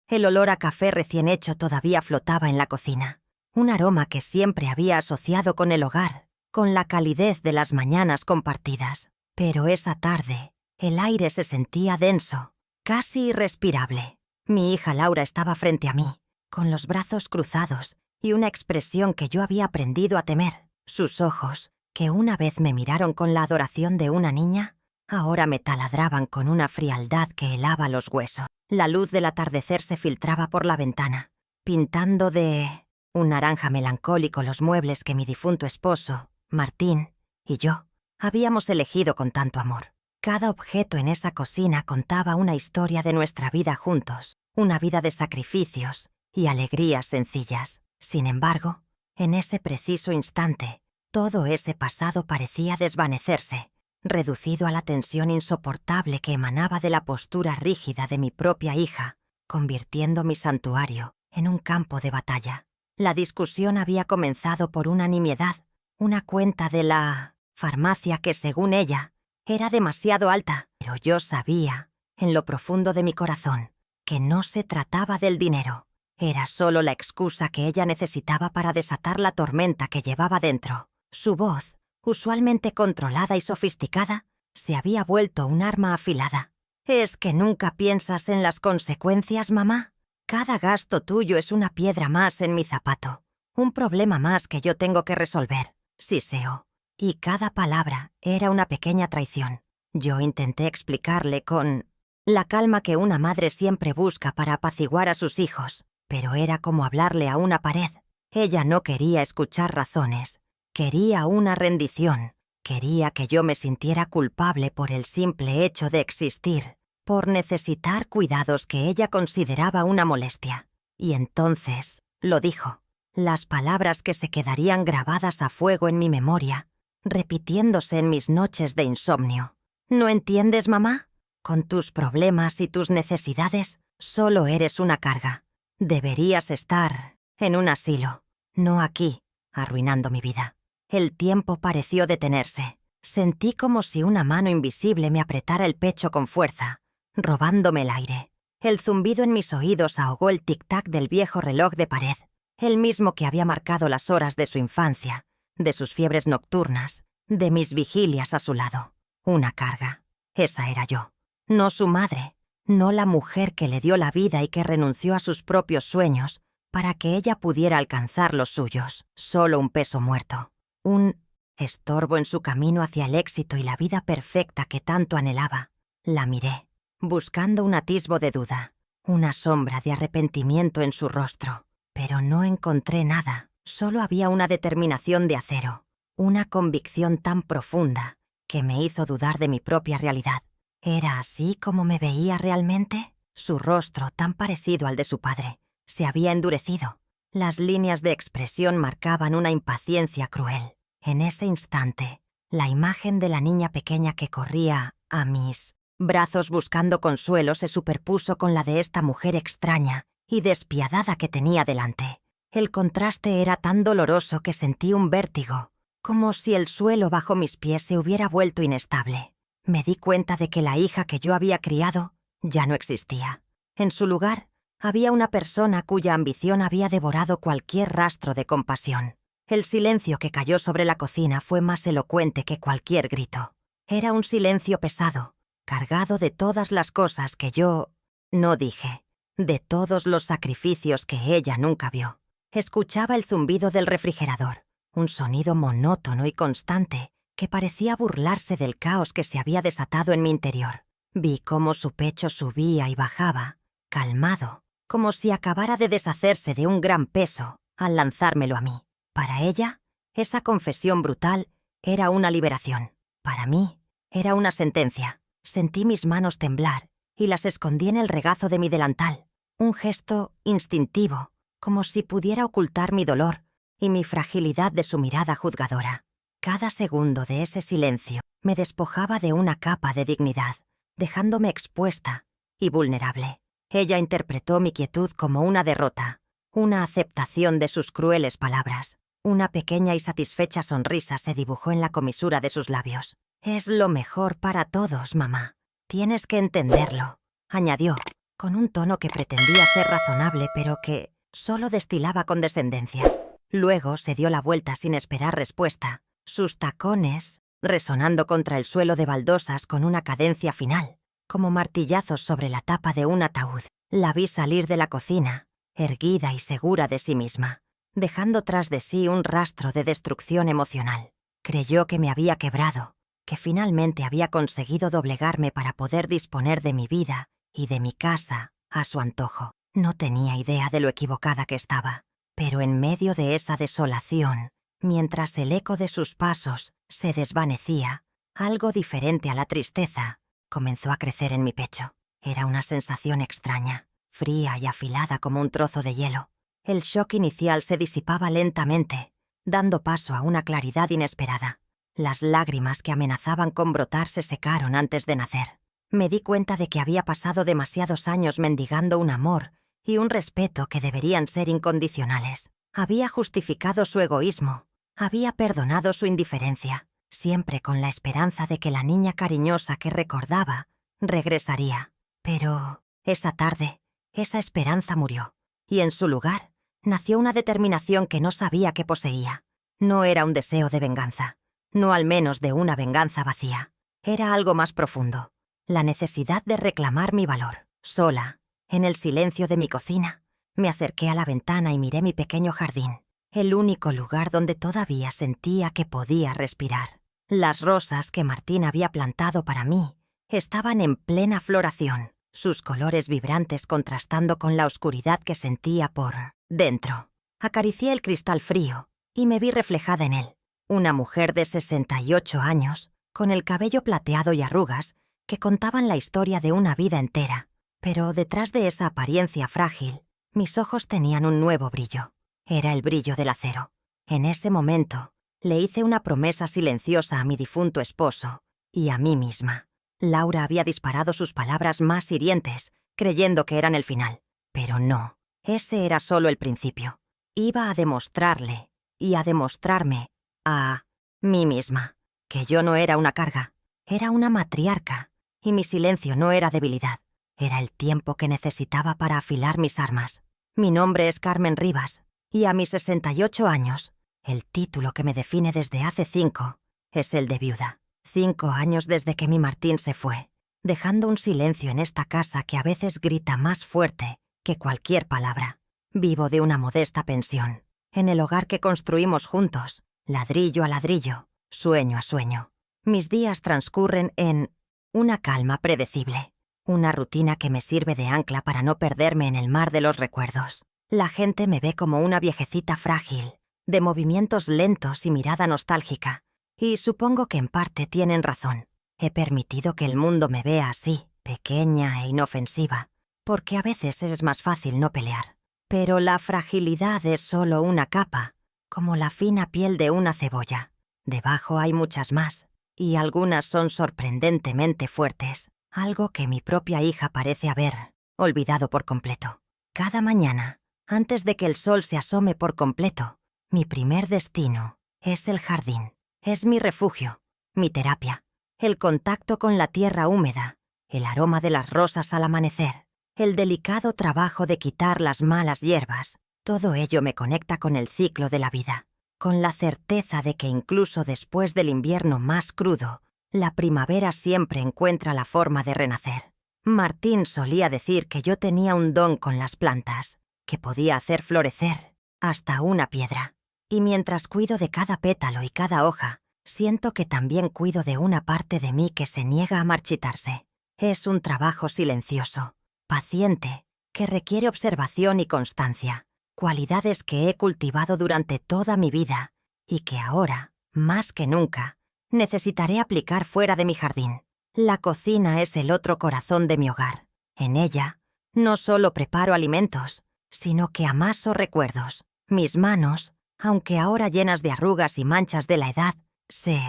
El olor a café recién hecho todavía flotaba en la cocina, un aroma que siempre había asociado con el hogar, con la calidez de las mañanas compartidas. Pero esa tarde, el aire se sentía denso, casi irrespirable. Mi hija Laura estaba frente a mí, con los brazos cruzados y una expresión que yo había aprendido a temer. Sus ojos, que una vez me miraron con la adoración de una niña, ahora me taladraban con una frialdad que helaba los huesos. La luz del atardecer se filtraba por la ventana, pintando de un naranja melancólico los muebles que mi difunto esposo, Martín, y yo habíamos elegido con tanto amor. Cada objeto en esa cocina contaba una historia de nuestra vida juntos, una vida de sacrificios y alegrías sencillas. Sin embargo, en ese preciso instante, todo ese pasado parecía desvanecerse, reducido a la tensión insoportable que emanaba de la postura rígida de mi propia hija, convirtiendo mi santuario en un campo de batalla. La discusión había comenzado por una nimiedad, una cuenta de la farmacia que, según ella, era demasiado alta, pero yo sabía, en lo profundo de mi corazón, que no se trataba del dinero. Era solo la excusa que ella necesitaba para desatar la tormenta que llevaba dentro. Su voz, usualmente controlada y sofisticada, se había vuelto un arma afilada. ¿Es que nunca piensas en las consecuencias, mamá? Cada gasto tuyo es una piedra más en mi zapato, un problema más que yo tengo que resolver, siseó. Y cada palabra era una pequeña traición. Yo intenté explicarle con la calma que una madre siempre busca para apaciguar a sus hijos, pero era como hablarle a una pared. Ella no quería escuchar razones. Quería una rendición. Quería que yo me sintiera culpable por el simple hecho de existir, por necesitar cuidados que ella consideraba una molestia. Y entonces, lo dijo, las palabras que se quedarían grabadas a fuego en mi memoria, repitiéndose en mis noches de insomnio. ¿No entiendes, mamá? Con tus problemas y tus necesidades, solo eres una carga. Deberías estar en un asilo, no aquí, arruinando mi vida. El tiempo pareció detenerse. Sentí como si una mano invisible me apretara el pecho con fuerza, robándome el aire. El zumbido en mis oídos ahogó el tic-tac del viejo reloj de pared, el mismo que había marcado las horas de su infancia, de sus fiebres nocturnas, de mis vigilias a su lado. Una carga. Esa era yo. No su madre, no la mujer que le dio la vida y que renunció a sus propios sueños para que ella pudiera alcanzar los suyos. Solo un peso muerto. Un estorbo en su camino hacia el éxito y la vida perfecta que tanto anhelaba. La miré, buscando un atisbo de duda, una sombra de arrepentimiento en su rostro. Pero no encontré nada. Solo había una determinación de acero, una convicción tan profunda que me hizo dudar de mi propia realidad. ¿Era así como me veía realmente? Su rostro, tan parecido al de su padre, se había endurecido. Las líneas de expresión marcaban una impaciencia cruel. En ese instante, la imagen de la niña pequeña que corría a mis brazos buscando consuelo se superpuso con la de esta mujer extraña y despiadada que tenía delante. El contraste era tan doloroso que sentí un vértigo, como si el suelo bajo mis pies se hubiera vuelto inestable. Me di cuenta de que la hija que yo había criado ya no existía. En su lugar, había una persona cuya ambición había devorado cualquier rastro de compasión. El silencio que cayó sobre la cocina fue más elocuente que cualquier grito. Era un silencio pesado, cargado de todas las cosas que yo no dije, de todos los sacrificios que ella nunca vio. Escuchaba el zumbido del refrigerador, un sonido monótono y constante que parecía burlarse del caos que se había desatado en mi interior. Vi cómo su pecho subía y bajaba, calmado, como si acabara de deshacerse de un gran peso al lanzármelo a mí. Para ella, esa confesión brutal era una liberación. Para mí, era una sentencia. Sentí mis manos temblar y las escondí en el regazo de mi delantal. Un gesto instintivo, como si pudiera ocultar mi dolor y mi fragilidad de su mirada juzgadora. Cada segundo de ese silencio me despojaba de una capa de dignidad, dejándome expuesta y vulnerable. Ella interpretó mi quietud como una derrota, una aceptación de sus crueles palabras. Una pequeña y satisfecha sonrisa se dibujó en la comisura de sus labios. «Es lo mejor para todos, mamá. Tienes que entenderlo», añadió, con un tono que pretendía ser razonable pero que solo destilaba condescendencia. Luego se dio la vuelta sin esperar respuesta, sus tacones resonando contra el suelo de baldosas con una cadencia final, como martillazos sobre la tapa de un ataúd. La vi salir de la cocina, erguida y segura de sí misma, dejando tras de sí un rastro de destrucción emocional. Creyó que me había quebrado, que finalmente había conseguido doblegarme para poder disponer de mi vida y de mi casa a su antojo. No tenía idea de lo equivocada que estaba, pero en medio de esa desolación, mientras el eco de sus pasos se desvanecía, algo diferente a la tristeza comenzó a crecer en mi pecho. Era una sensación extraña, fría y afilada como un trozo de hielo. El shock inicial se disipaba lentamente, dando paso a una claridad inesperada. Las lágrimas que amenazaban con brotar se secaron antes de nacer. Me di cuenta de que había pasado demasiados años mendigando un amor y un respeto que deberían ser incondicionales. Había justificado su egoísmo, había perdonado su indiferencia, siempre con la esperanza de que la niña cariñosa que recordaba regresaría. Pero esa tarde, esa esperanza murió, y en su lugar nació una determinación que no sabía que poseía. No era un deseo de venganza, no al menos de una venganza vacía. Era algo más profundo, la necesidad de reclamar mi valor. Sola, en el silencio de mi cocina, me acerqué a la ventana y miré mi pequeño jardín, el único lugar donde todavía sentía que podía respirar. Las rosas que Martín había plantado para mí estaban en plena floración, sus colores vibrantes contrastando con la oscuridad que sentía por dentro. Acaricié el cristal frío y me vi reflejada en él, una mujer de 68 años, con el cabello plateado y arrugas, que contaban la historia de una vida entera. Pero detrás de esa apariencia frágil, mis ojos tenían un nuevo brillo. Era el brillo del acero. En ese momento, le hice una promesa silenciosa a mi difunto esposo y a mí misma. Laura había disparado sus palabras más hirientes, creyendo que eran el final. Pero no, ese era solo el principio. Iba a demostrarle y a demostrarme a mí misma que yo no era una carga, era una matriarca, y mi silencio no era debilidad, era el tiempo que necesitaba para afilar mis armas. Mi nombre es Carmen Rivas, y a mis 68 años, el título que me define desde hace 5 es el de viuda. 5 años desde que mi Martín se fue, dejando un silencio en esta casa que a veces grita más fuerte que cualquier palabra. Vivo de una modesta pensión, en el hogar que construimos juntos, ladrillo a ladrillo, sueño a sueño. Mis días transcurren en una calma predecible, una rutina que me sirve de ancla para no perderme en el mar de los recuerdos. La gente me ve como una viejecita frágil, de movimientos lentos y mirada nostálgica, y supongo que en parte tienen razón. He permitido que el mundo me vea así, pequeña e inofensiva, porque a veces es más fácil no pelear. Pero la fragilidad es solo una capa, como la fina piel de una cebolla. Debajo hay muchas más, y algunas son sorprendentemente fuertes, algo que mi propia hija parece haber olvidado por completo. Cada mañana, antes de que el sol se asome por completo, mi primer destino es el jardín. Es mi refugio, mi terapia, el contacto con la tierra húmeda, el aroma de las rosas al amanecer, el delicado trabajo de quitar las malas hierbas. Todo ello me conecta con el ciclo de la vida, con la certeza de que incluso después del invierno más crudo, la primavera siempre encuentra la forma de renacer. Martín solía decir que yo tenía un don con las plantas, que podía hacer florecer hasta una piedra. Y mientras cuido de cada pétalo y cada hoja, siento que también cuido de una parte de mí que se niega a marchitarse. Es un trabajo silencioso, paciente, que requiere observación y constancia, cualidades que he cultivado durante toda mi vida y que ahora, más que nunca, necesitaré aplicar fuera de mi jardín. La cocina es el otro corazón de mi hogar. En ella, no solo preparo alimentos, sino que amaso recuerdos. Mis manos, aunque ahora llenas de arrugas y manchas de la edad, se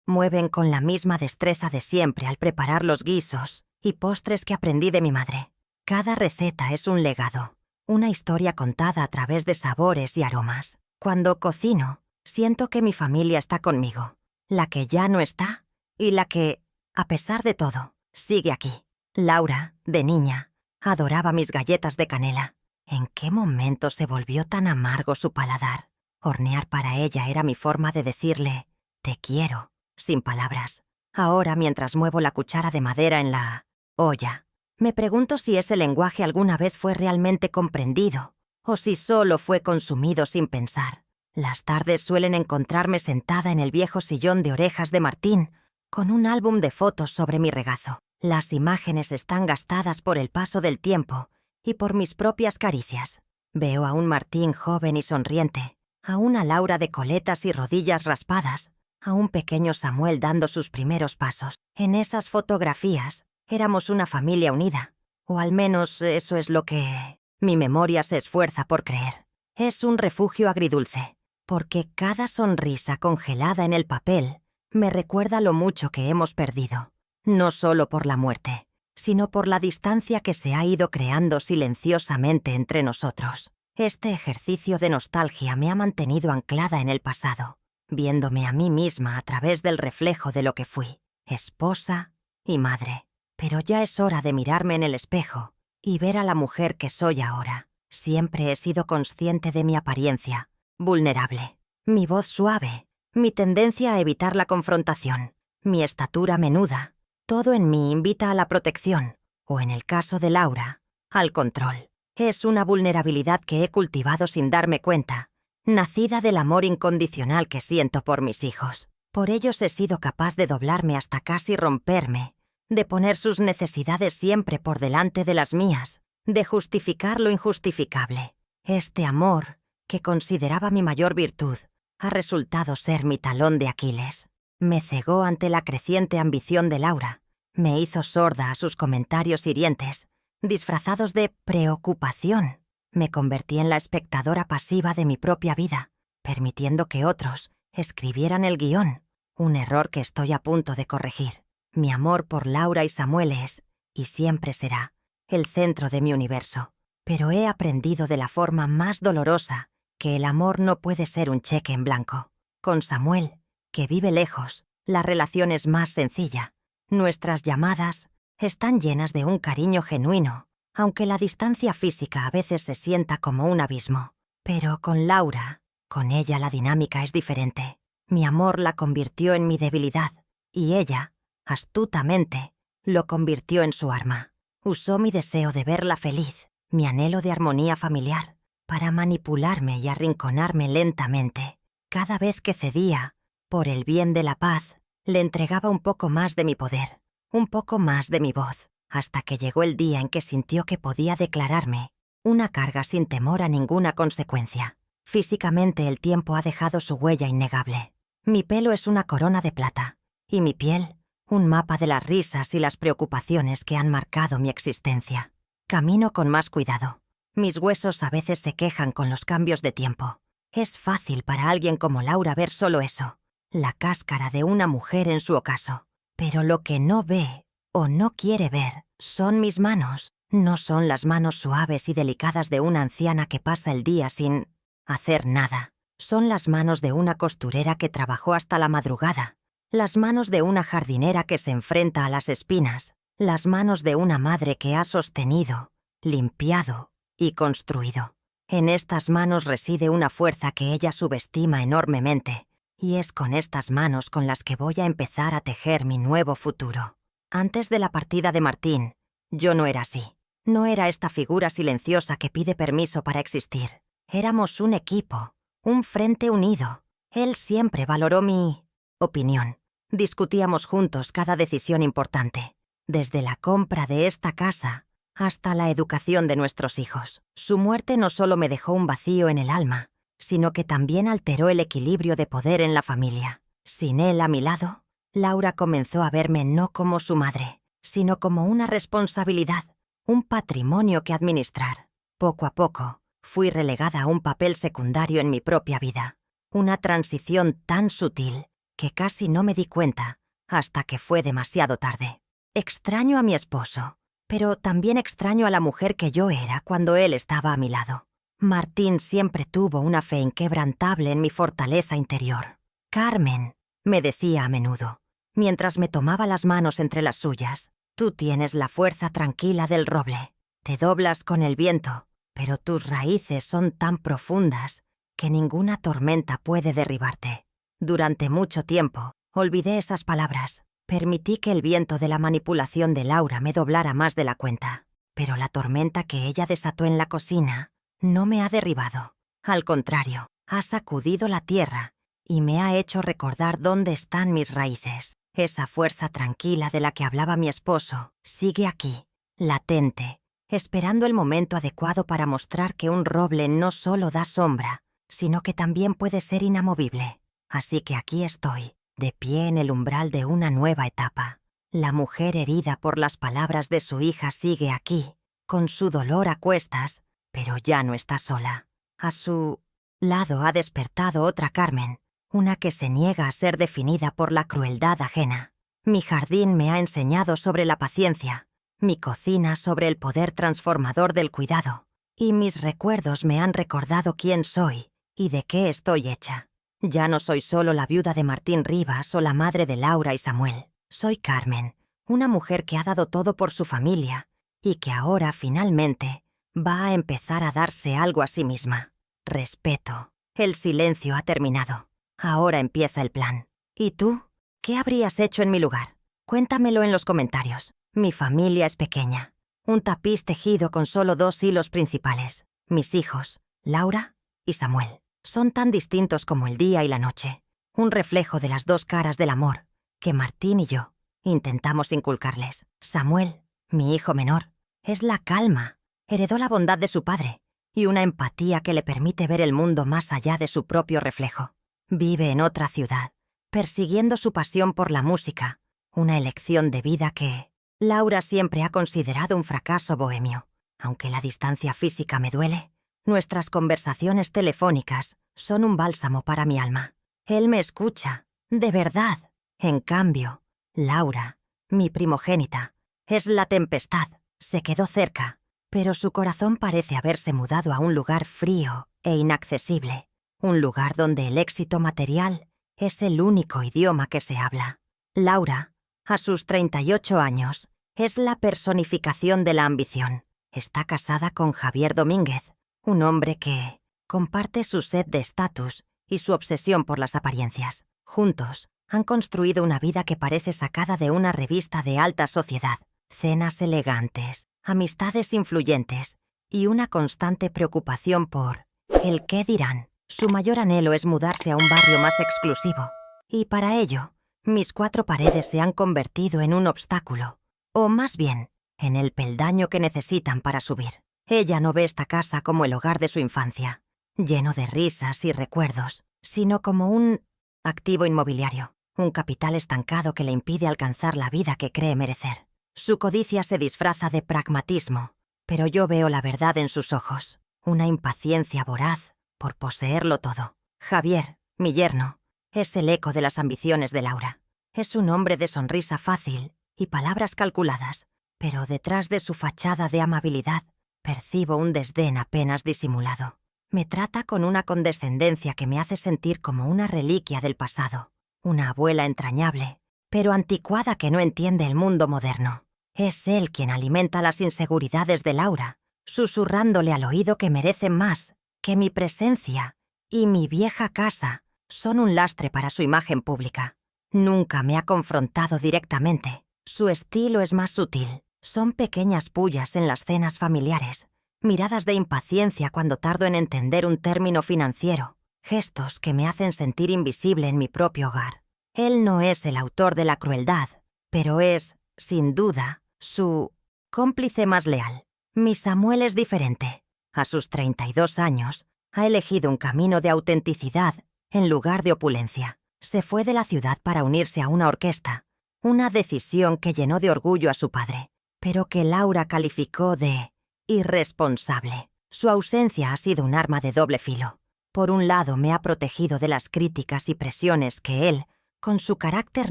mueven con la misma destreza de siempre al preparar los guisos y postres que aprendí de mi madre. Cada receta es un legado, una historia contada a través de sabores y aromas. Cuando cocino, siento que mi familia está conmigo, la que ya no está y la que, a pesar de todo, sigue aquí. Laura, de niña, Adoraba mis galletas de canela. ¿En qué momento se volvió tan amargo su paladar? Hornear para ella era mi forma de decirle «te quiero», sin palabras. Ahora, mientras muevo la cuchara de madera en la olla, me pregunto si ese lenguaje alguna vez fue realmente comprendido o si solo fue consumido sin pensar. Las tardes suelen encontrarme sentada en el viejo sillón de orejas de Martín, con un álbum de fotos sobre mi regazo. Las imágenes están gastadas por el paso del tiempo y por mis propias caricias. Veo a un Martín joven y sonriente, a una Laura de coletas y rodillas raspadas, a un pequeño Samuel dando sus primeros pasos. En esas fotografías éramos una familia unida, o al menos eso es lo que mi memoria se esfuerza por creer. Es un refugio agridulce, porque cada sonrisa congelada en el papel me recuerda lo mucho que hemos perdido, no solo por la muerte, sino por la distancia que se ha ido creando silenciosamente entre nosotros. Este ejercicio de nostalgia me ha mantenido anclada en el pasado, viéndome a mí misma a través del reflejo de lo que fui, esposa y madre. Pero ya es hora de mirarme en el espejo y ver a la mujer que soy ahora. Siempre he sido consciente de mi apariencia, vulnerable, mi voz suave, mi tendencia a evitar la confrontación, mi estatura menuda. Todo en mí invita a la protección, o en el caso de Laura, al control. Es una vulnerabilidad que he cultivado sin darme cuenta, nacida del amor incondicional que siento por mis hijos. Por ellos he sido capaz de doblarme hasta casi romperme, de poner sus necesidades siempre por delante de las mías, de justificar lo injustificable. Este amor, que consideraba mi mayor virtud, ha resultado ser mi talón de Aquiles. Me cegó ante la creciente ambición de Laura, me hizo sorda a sus comentarios hirientes, disfrazados de preocupación. Me convertí en la espectadora pasiva de mi propia vida, permitiendo que otros escribieran el guión, un error que estoy a punto de corregir. Mi amor por Laura y Samuel es, y siempre será, el centro de mi universo. Pero he aprendido de la forma más dolorosa que el amor no puede ser un cheque en blanco. Con Samuel, que vive lejos, la relación es más sencilla. Nuestras llamadas están llenas de un cariño genuino, aunque la distancia física a veces se sienta como un abismo. Pero con Laura, con ella la dinámica es diferente. Mi amor la convirtió en mi debilidad, y ella, astutamente, lo convirtió en su arma. Usó mi deseo de verla feliz, mi anhelo de armonía familiar, para manipularme y arrinconarme lentamente. Cada vez que cedía, por el bien de la paz, le entregaba un poco más de mi poder, un poco más de mi voz, hasta que llegó el día en que sintió que podía declararme una carga sin temor a ninguna consecuencia. Físicamente el tiempo ha dejado su huella innegable. Mi pelo es una corona de plata, y mi piel, un mapa de las risas y las preocupaciones que han marcado mi existencia. Camino con más cuidado. Mis huesos a veces se quejan con los cambios de tiempo. Es fácil para alguien como Laura ver solo eso, la cáscara de una mujer en su ocaso. Pero lo que no ve o no quiere ver son mis manos. No son las manos suaves y delicadas de una anciana que pasa el día sin hacer nada. Son las manos de una costurera que trabajó hasta la madrugada. Las manos de una jardinera que se enfrenta a las espinas. Las manos de una madre que ha sostenido, limpiado y construido. En estas manos reside una fuerza que ella subestima enormemente, y es con estas manos con las que voy a empezar a tejer mi nuevo futuro. Antes de la partida de Martín, yo no era así. No era esta figura silenciosa que pide permiso para existir. Éramos un equipo, un frente unido. Él siempre valoró mi opinión. Discutíamos juntos cada decisión importante, desde la compra de esta casa hasta la educación de nuestros hijos. Su muerte no solo me dejó un vacío en el alma, sino que también alteró el equilibrio de poder en la familia. Sin él a mi lado, Laura comenzó a verme no como su madre, sino como una responsabilidad, un patrimonio que administrar. Poco a poco, fui relegada a un papel secundario en mi propia vida, una transición tan sutil que casi no me di cuenta hasta que fue demasiado tarde. Extraño a mi esposo, pero también extraño a la mujer que yo era cuando él estaba a mi lado. Martín siempre tuvo una fe inquebrantable en mi fortaleza interior. Carmen, me decía a menudo, mientras me tomaba las manos entre las suyas, tú tienes la fuerza tranquila del roble. Te doblas con el viento, pero tus raíces son tan profundas que ninguna tormenta puede derribarte. Durante mucho tiempo, olvidé esas palabras. Permití que el viento de la manipulación de Laura me doblara más de la cuenta. Pero la tormenta que ella desató en la cocina no me ha derribado. Al contrario, ha sacudido la tierra y me ha hecho recordar dónde están mis raíces. Esa fuerza tranquila de la que hablaba mi esposo sigue aquí, latente, esperando el momento adecuado para mostrar que un roble no solo da sombra, sino que también puede ser inamovible. Así que aquí estoy, de pie en el umbral de una nueva etapa. La mujer herida por las palabras de su hija sigue aquí, con su dolor a cuestas, pero ya no está sola. A su lado ha despertado otra Carmen, una que se niega a ser definida por la crueldad ajena. Mi jardín me ha enseñado sobre la paciencia, mi cocina sobre el poder transformador del cuidado, y mis recuerdos me han recordado quién soy y de qué estoy hecha. Ya no soy solo la viuda de Martín Rivas o la madre de Laura y Samuel. Soy Carmen, una mujer que ha dado todo por su familia y que ahora, finalmente, va a empezar a darse algo a sí misma. Respeto. El silencio ha terminado. Ahora empieza el plan. ¿Y tú? ¿Qué habrías hecho en mi lugar? Cuéntamelo en los comentarios. Mi familia es pequeña. Un tapiz tejido con solo 2 hilos principales. Mis hijos, Laura y Samuel, son tan distintos como el día y la noche. Un reflejo de las 2 caras del amor que Martín y yo intentamos inculcarles. Samuel, mi hijo menor, es la calma. Heredó la bondad de su padre y una empatía que le permite ver el mundo más allá de su propio reflejo. Vive en otra ciudad, persiguiendo su pasión por la música, una elección de vida que Laura siempre ha considerado un fracaso bohemio. Aunque la distancia física me duele, nuestras conversaciones telefónicas son un bálsamo para mi alma. Él me escucha, de verdad. En cambio, Laura, mi primogénita, es la tempestad. Se quedó cerca, pero su corazón parece haberse mudado a un lugar frío e inaccesible. Un lugar donde el éxito material es el único idioma que se habla. Laura, a sus 38 años, es la personificación de la ambición. Está casada con Javier Domínguez, un hombre que comparte su sed de estatus y su obsesión por las apariencias. Juntos, han construido una vida que parece sacada de una revista de alta sociedad. Cenas elegantes, amistades influyentes y una constante preocupación por el qué dirán. Su mayor anhelo es mudarse a un barrio más exclusivo. Y para ello, mis 4 paredes se han convertido en un obstáculo. O más bien, en el peldaño que necesitan para subir. Ella no ve esta casa como el hogar de su infancia, lleno de risas y recuerdos, sino como un activo inmobiliario, un capital estancado que le impide alcanzar la vida que cree merecer. Su codicia se disfraza de pragmatismo, pero yo veo la verdad en sus ojos, una impaciencia voraz por poseerlo todo. Javier, mi yerno, es el eco de las ambiciones de Laura. Es un hombre de sonrisa fácil y palabras calculadas, pero detrás de su fachada de amabilidad percibo un desdén apenas disimulado. Me trata con una condescendencia que me hace sentir como una reliquia del pasado, una abuela entrañable, pero anticuada que no entiende el mundo moderno. Es él quien alimenta las inseguridades de Laura, susurrándole al oído que merece más, que mi presencia y mi vieja casa son un lastre para su imagen pública. Nunca me ha confrontado directamente. Su estilo es más sutil. Son pequeñas pullas en las cenas familiares, miradas de impaciencia cuando tardo en entender un término financiero, gestos que me hacen sentir invisible en mi propio hogar. Él no es el autor de la crueldad, pero es, sin duda, su cómplice más leal. Mi Samuel es diferente. A sus 32 años, ha elegido un camino de autenticidad en lugar de opulencia. Se fue de la ciudad para unirse a una orquesta, una decisión que llenó de orgullo a su padre, pero que Laura calificó de irresponsable. Su ausencia ha sido un arma de doble filo. Por un lado, me ha protegido de las críticas y presiones que él, con su carácter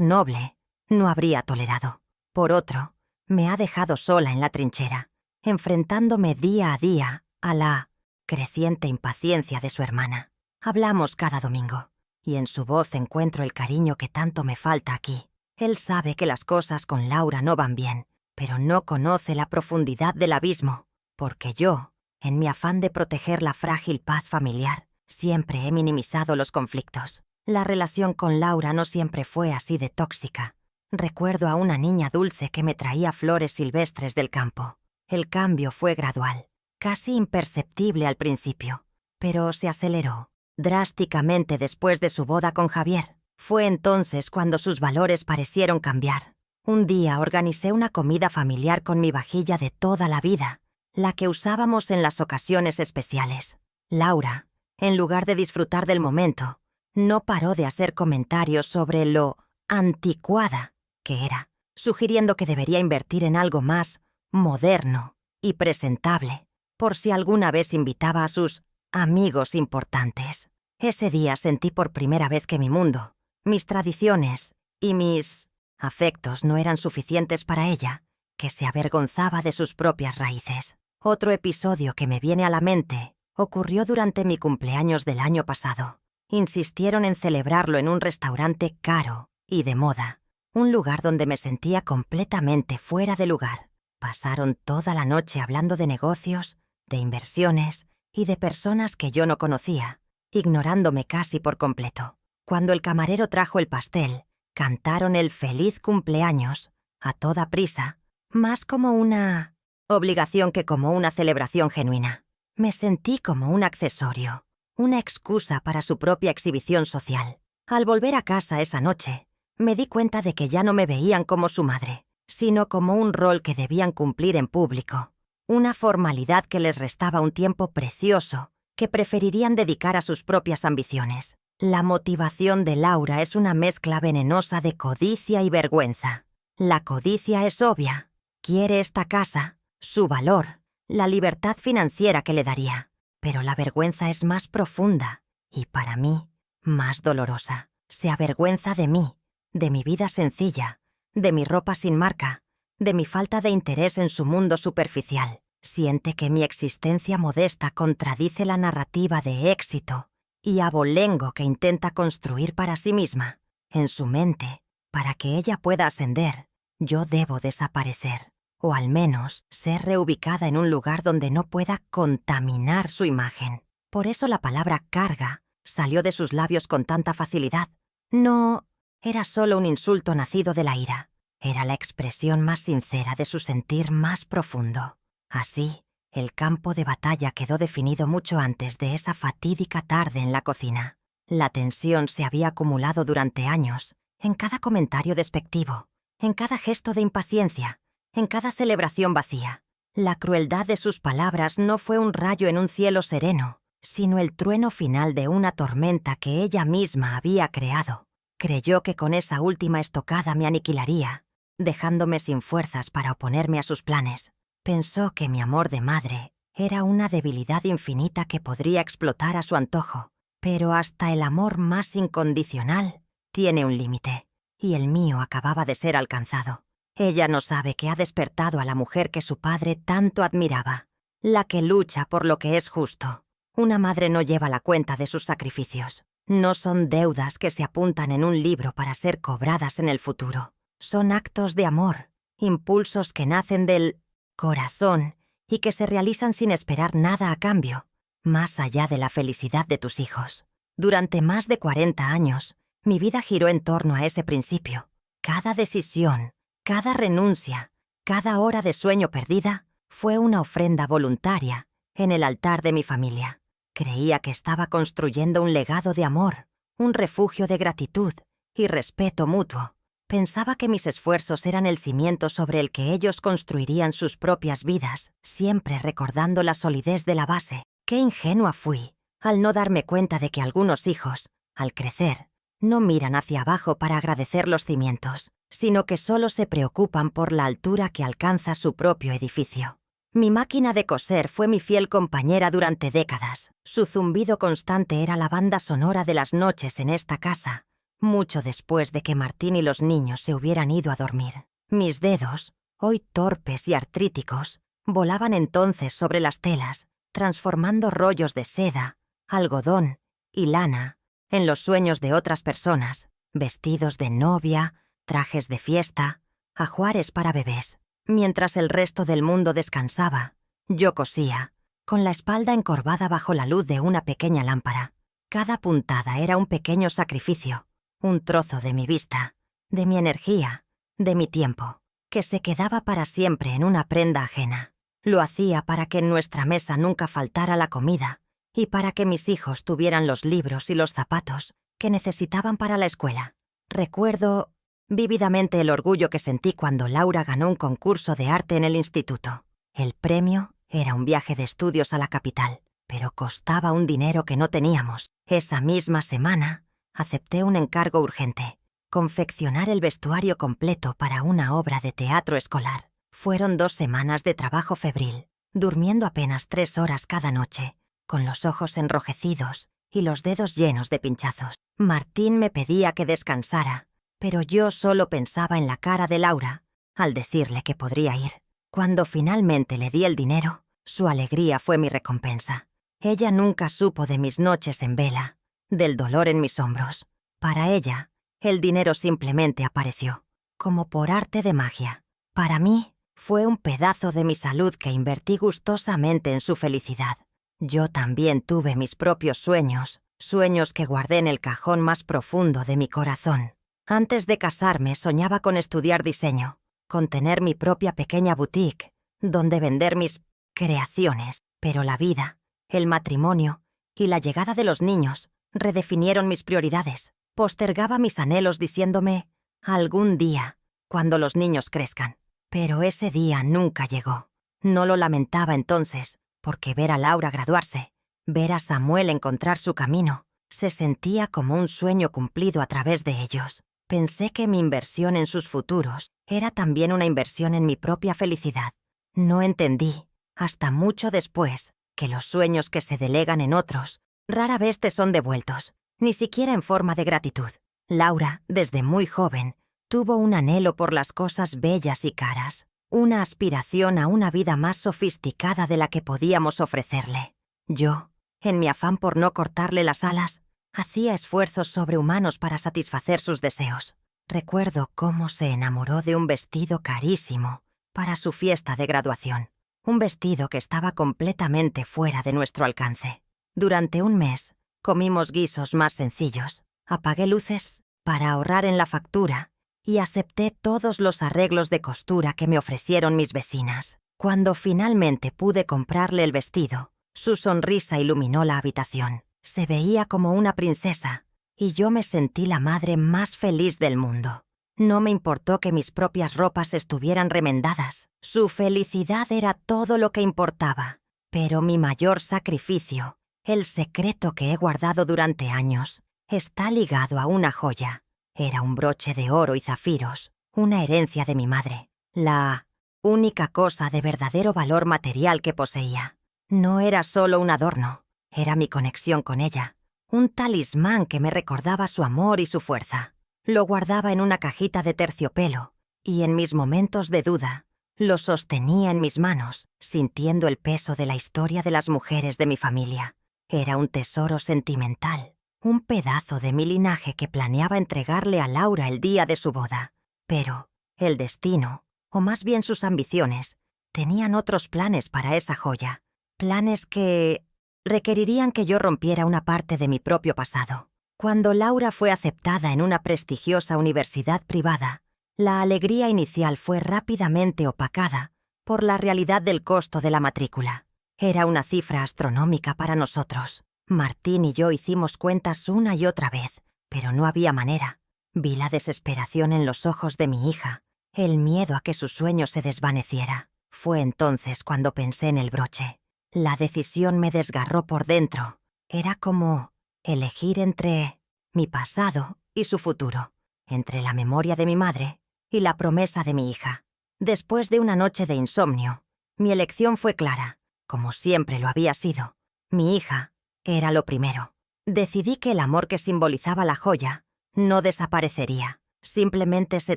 noble, no habría tolerado. Por otro, me ha dejado sola en la trinchera, enfrentándome día a día a la creciente impaciencia de su hermana. Hablamos cada domingo, y en su voz encuentro el cariño que tanto me falta aquí. Él sabe que las cosas con Laura no van bien, pero no conoce la profundidad del abismo. porque yo, en mi afán de proteger la frágil paz familiar, siempre he minimizado los conflictos. La relación con Laura no siempre fue así de tóxica. Recuerdo a una niña dulce que me traía flores silvestres del campo. El cambio fue gradual, casi imperceptible al principio, pero se aceleró drásticamente después de su boda con Javier. Fue entonces cuando sus valores parecieron cambiar. Un día organicé una comida familiar con mi vajilla de toda la vida, la que usábamos en las ocasiones especiales. Laura, en lugar de disfrutar del momento, no paró de hacer comentarios sobre lo anticuada que era, sugiriendo que debería invertir en algo más moderno y presentable, por si alguna vez invitaba a sus amigos importantes. Ese día sentí por primera vez que mi mundo, mis tradiciones y mis afectos no eran suficientes para ella, que se avergonzaba de sus propias raíces. Otro episodio que me viene a la mente ocurrió durante mi cumpleaños del año pasado. Insistieron en celebrarlo en un restaurante caro y de moda, un lugar donde me sentía completamente fuera de lugar. Pasaron toda la noche hablando de negocios, de inversiones y de personas que yo no conocía, ignorándome casi por completo. Cuando el camarero trajo el pastel, cantaron el feliz cumpleaños a toda prisa, más como una obligación que como una celebración genuina. Me sentí como un accesorio, una excusa para su propia exhibición social. Al volver a casa esa noche, me di cuenta de que ya no me veían como su madre, sino como un rol que debían cumplir en público, una formalidad que les restaba un tiempo precioso que preferirían dedicar a sus propias ambiciones. La motivación de Laura es una mezcla venenosa de codicia y vergüenza. La codicia es obvia. Quiere esta casa, su valor, la libertad financiera que le daría. Pero la vergüenza es más profunda y, para mí, más dolorosa. Se avergüenza de mí, de mi vida sencilla, de mi ropa sin marca, de mi falta de interés en su mundo superficial. Siente que mi existencia modesta contradice la narrativa de éxito y abolengo que intenta construir para sí misma. En su mente, para que ella pueda ascender, yo debo desaparecer, o al menos ser reubicada en un lugar donde no pueda contaminar su imagen. Por eso la palabra carga salió de sus labios con tanta facilidad. No era solo un insulto nacido de la ira, era la expresión más sincera de su sentir más profundo. Así, el campo de batalla quedó definido mucho antes de esa fatídica tarde en la cocina. La tensión se había acumulado durante años, en cada comentario despectivo, en cada gesto de impaciencia, en cada celebración vacía. La crueldad de sus palabras no fue un rayo en un cielo sereno, sino el trueno final de una tormenta que ella misma había creado. Creyó que con esa última estocada me aniquilaría, dejándome sin fuerzas para oponerme a sus planes. Pensó que mi amor de madre era una debilidad infinita que podría explotar a su antojo, pero hasta el amor más incondicional tiene un límite, y el mío acababa de ser alcanzado. Ella no sabe que ha despertado a la mujer que su padre tanto admiraba, la que lucha por lo que es justo. Una madre no lleva la cuenta de sus sacrificios. No son deudas que se apuntan en un libro para ser cobradas en el futuro. Son actos de amor, impulsos que nacen del corazón y que se realizan sin esperar nada a cambio, más allá de la felicidad de tus hijos. Durante más de 40 años, mi vida giró en torno a ese principio. Cada decisión, cada renuncia, cada hora de sueño perdida fue una ofrenda voluntaria en el altar de mi familia. Creía que estaba construyendo un legado de amor, un refugio de gratitud y respeto mutuo. Pensaba que mis esfuerzos eran el cimiento sobre el que ellos construirían sus propias vidas, siempre recordando la solidez de la base. Qué ingenua fui al no darme cuenta de que algunos hijos, al crecer, no miran hacia abajo para agradecer los cimientos, sino que solo se preocupan por la altura que alcanza su propio edificio. Mi máquina de coser fue mi fiel compañera durante décadas. Su zumbido constante era la banda sonora de las noches en esta casa, mucho después de que Martín y los niños se hubieran ido a dormir. Mis dedos, hoy torpes y artríticos, volaban entonces sobre las telas, transformando rollos de seda, algodón y lana en los sueños de otras personas, vestidos de novia, trajes de fiesta, ajuares para bebés. Mientras el resto del mundo descansaba, Yo cosía, con la espalda encorvada bajo la luz de una pequeña lámpara. Cada puntada era un pequeño sacrificio, un trozo de mi vista, de mi energía, de mi tiempo, que se quedaba para siempre en una prenda ajena. Lo hacía para que en nuestra mesa nunca faltara la comida y para que mis hijos tuvieran los libros y los zapatos que necesitaban para la escuela. Recuerdo vívidamente el orgullo que sentí cuando Laura ganó un concurso de arte en el instituto. El premio era un viaje de estudios a la capital, pero costaba un dinero que no teníamos. Esa misma semana acepté un encargo urgente: confeccionar el vestuario completo para una obra de teatro escolar. Fueron 2 semanas de trabajo febril, durmiendo apenas 3 horas cada noche, con los ojos enrojecidos y los dedos llenos de pinchazos. Martín me pedía que descansara, pero yo solo pensaba en la cara de Laura al decirle que podría ir. Cuando finalmente le di el dinero, su alegría fue mi recompensa. Ella nunca supo de mis noches en vela, del dolor en mis hombros. Para ella, el dinero simplemente apareció, como por arte de magia. Para mí, fue un pedazo de mi salud que invertí gustosamente en su felicidad. Yo también tuve mis propios sueños, sueños que guardé en el cajón más profundo de mi corazón. Antes de casarme soñaba con estudiar diseño, con tener mi propia pequeña boutique, donde vender mis creaciones. Pero la vida, el matrimonio y la llegada de los niños redefinieron mis prioridades. Postergaba mis anhelos diciéndome: algún día, cuando los niños crezcan. Pero ese día nunca llegó. No lo lamentaba entonces, porque ver a Laura graduarse, ver a Samuel encontrar su camino, se sentía como un sueño cumplido a través de ellos. Pensé que mi inversión en sus futuros era también una inversión en mi propia felicidad. No entendí, hasta mucho después, que los sueños que se delegan en otros rara vez te son devueltos, ni siquiera en forma de gratitud. Laura, desde muy joven, tuvo un anhelo por las cosas bellas y caras, una aspiración a una vida más sofisticada de la que podíamos ofrecerle. Yo, en mi afán por no cortarle las alas, hacía esfuerzos sobrehumanos para satisfacer sus deseos. Recuerdo cómo se enamoró de un vestido carísimo para su fiesta de graduación, un vestido que estaba completamente fuera de nuestro alcance. Durante un mes, comimos guisos más sencillos, apagué luces para ahorrar en la factura y acepté todos los arreglos de costura que me ofrecieron mis vecinas. Cuando finalmente pude comprarle el vestido, su sonrisa iluminó la habitación. Se veía como una princesa, y yo me sentí la madre más feliz del mundo. No me importó que mis propias ropas estuvieran remendadas. Su felicidad era todo lo que importaba. Pero mi mayor sacrificio, el secreto que he guardado durante años, está ligado a una joya. Era un broche de oro y zafiros, una herencia de mi madre, la única cosa de verdadero valor material que poseía. No era solo un adorno, era mi conexión con ella, un talismán que me recordaba su amor y su fuerza. Lo guardaba en una cajita de terciopelo, y en mis momentos de duda, lo sostenía en mis manos, sintiendo el peso de la historia de las mujeres de mi familia. Era un tesoro sentimental, un pedazo de mi linaje que planeaba entregarle a Laura el día de su boda. Pero el destino, o más bien sus ambiciones, tenían otros planes para esa joya, planes que requerirían que yo rompiera una parte de mi propio pasado. Cuando Laura fue aceptada en una prestigiosa universidad privada, la alegría inicial fue rápidamente opacada por la realidad del costo de la matrícula. Era una cifra astronómica para nosotros. Martín y yo hicimos cuentas una y otra vez, pero no había manera. Vi la desesperación en los ojos de mi hija, el miedo a que su sueño se desvaneciera. Fue entonces cuando pensé en el broche. La decisión me desgarró por dentro. Era como elegir entre mi pasado y su futuro, entre la memoria de mi madre y la promesa de mi hija. Después de una noche de insomnio, mi elección fue clara, como siempre lo había sido. Mi hija era lo primero. Decidí que el amor que simbolizaba la joya no desaparecería, simplemente se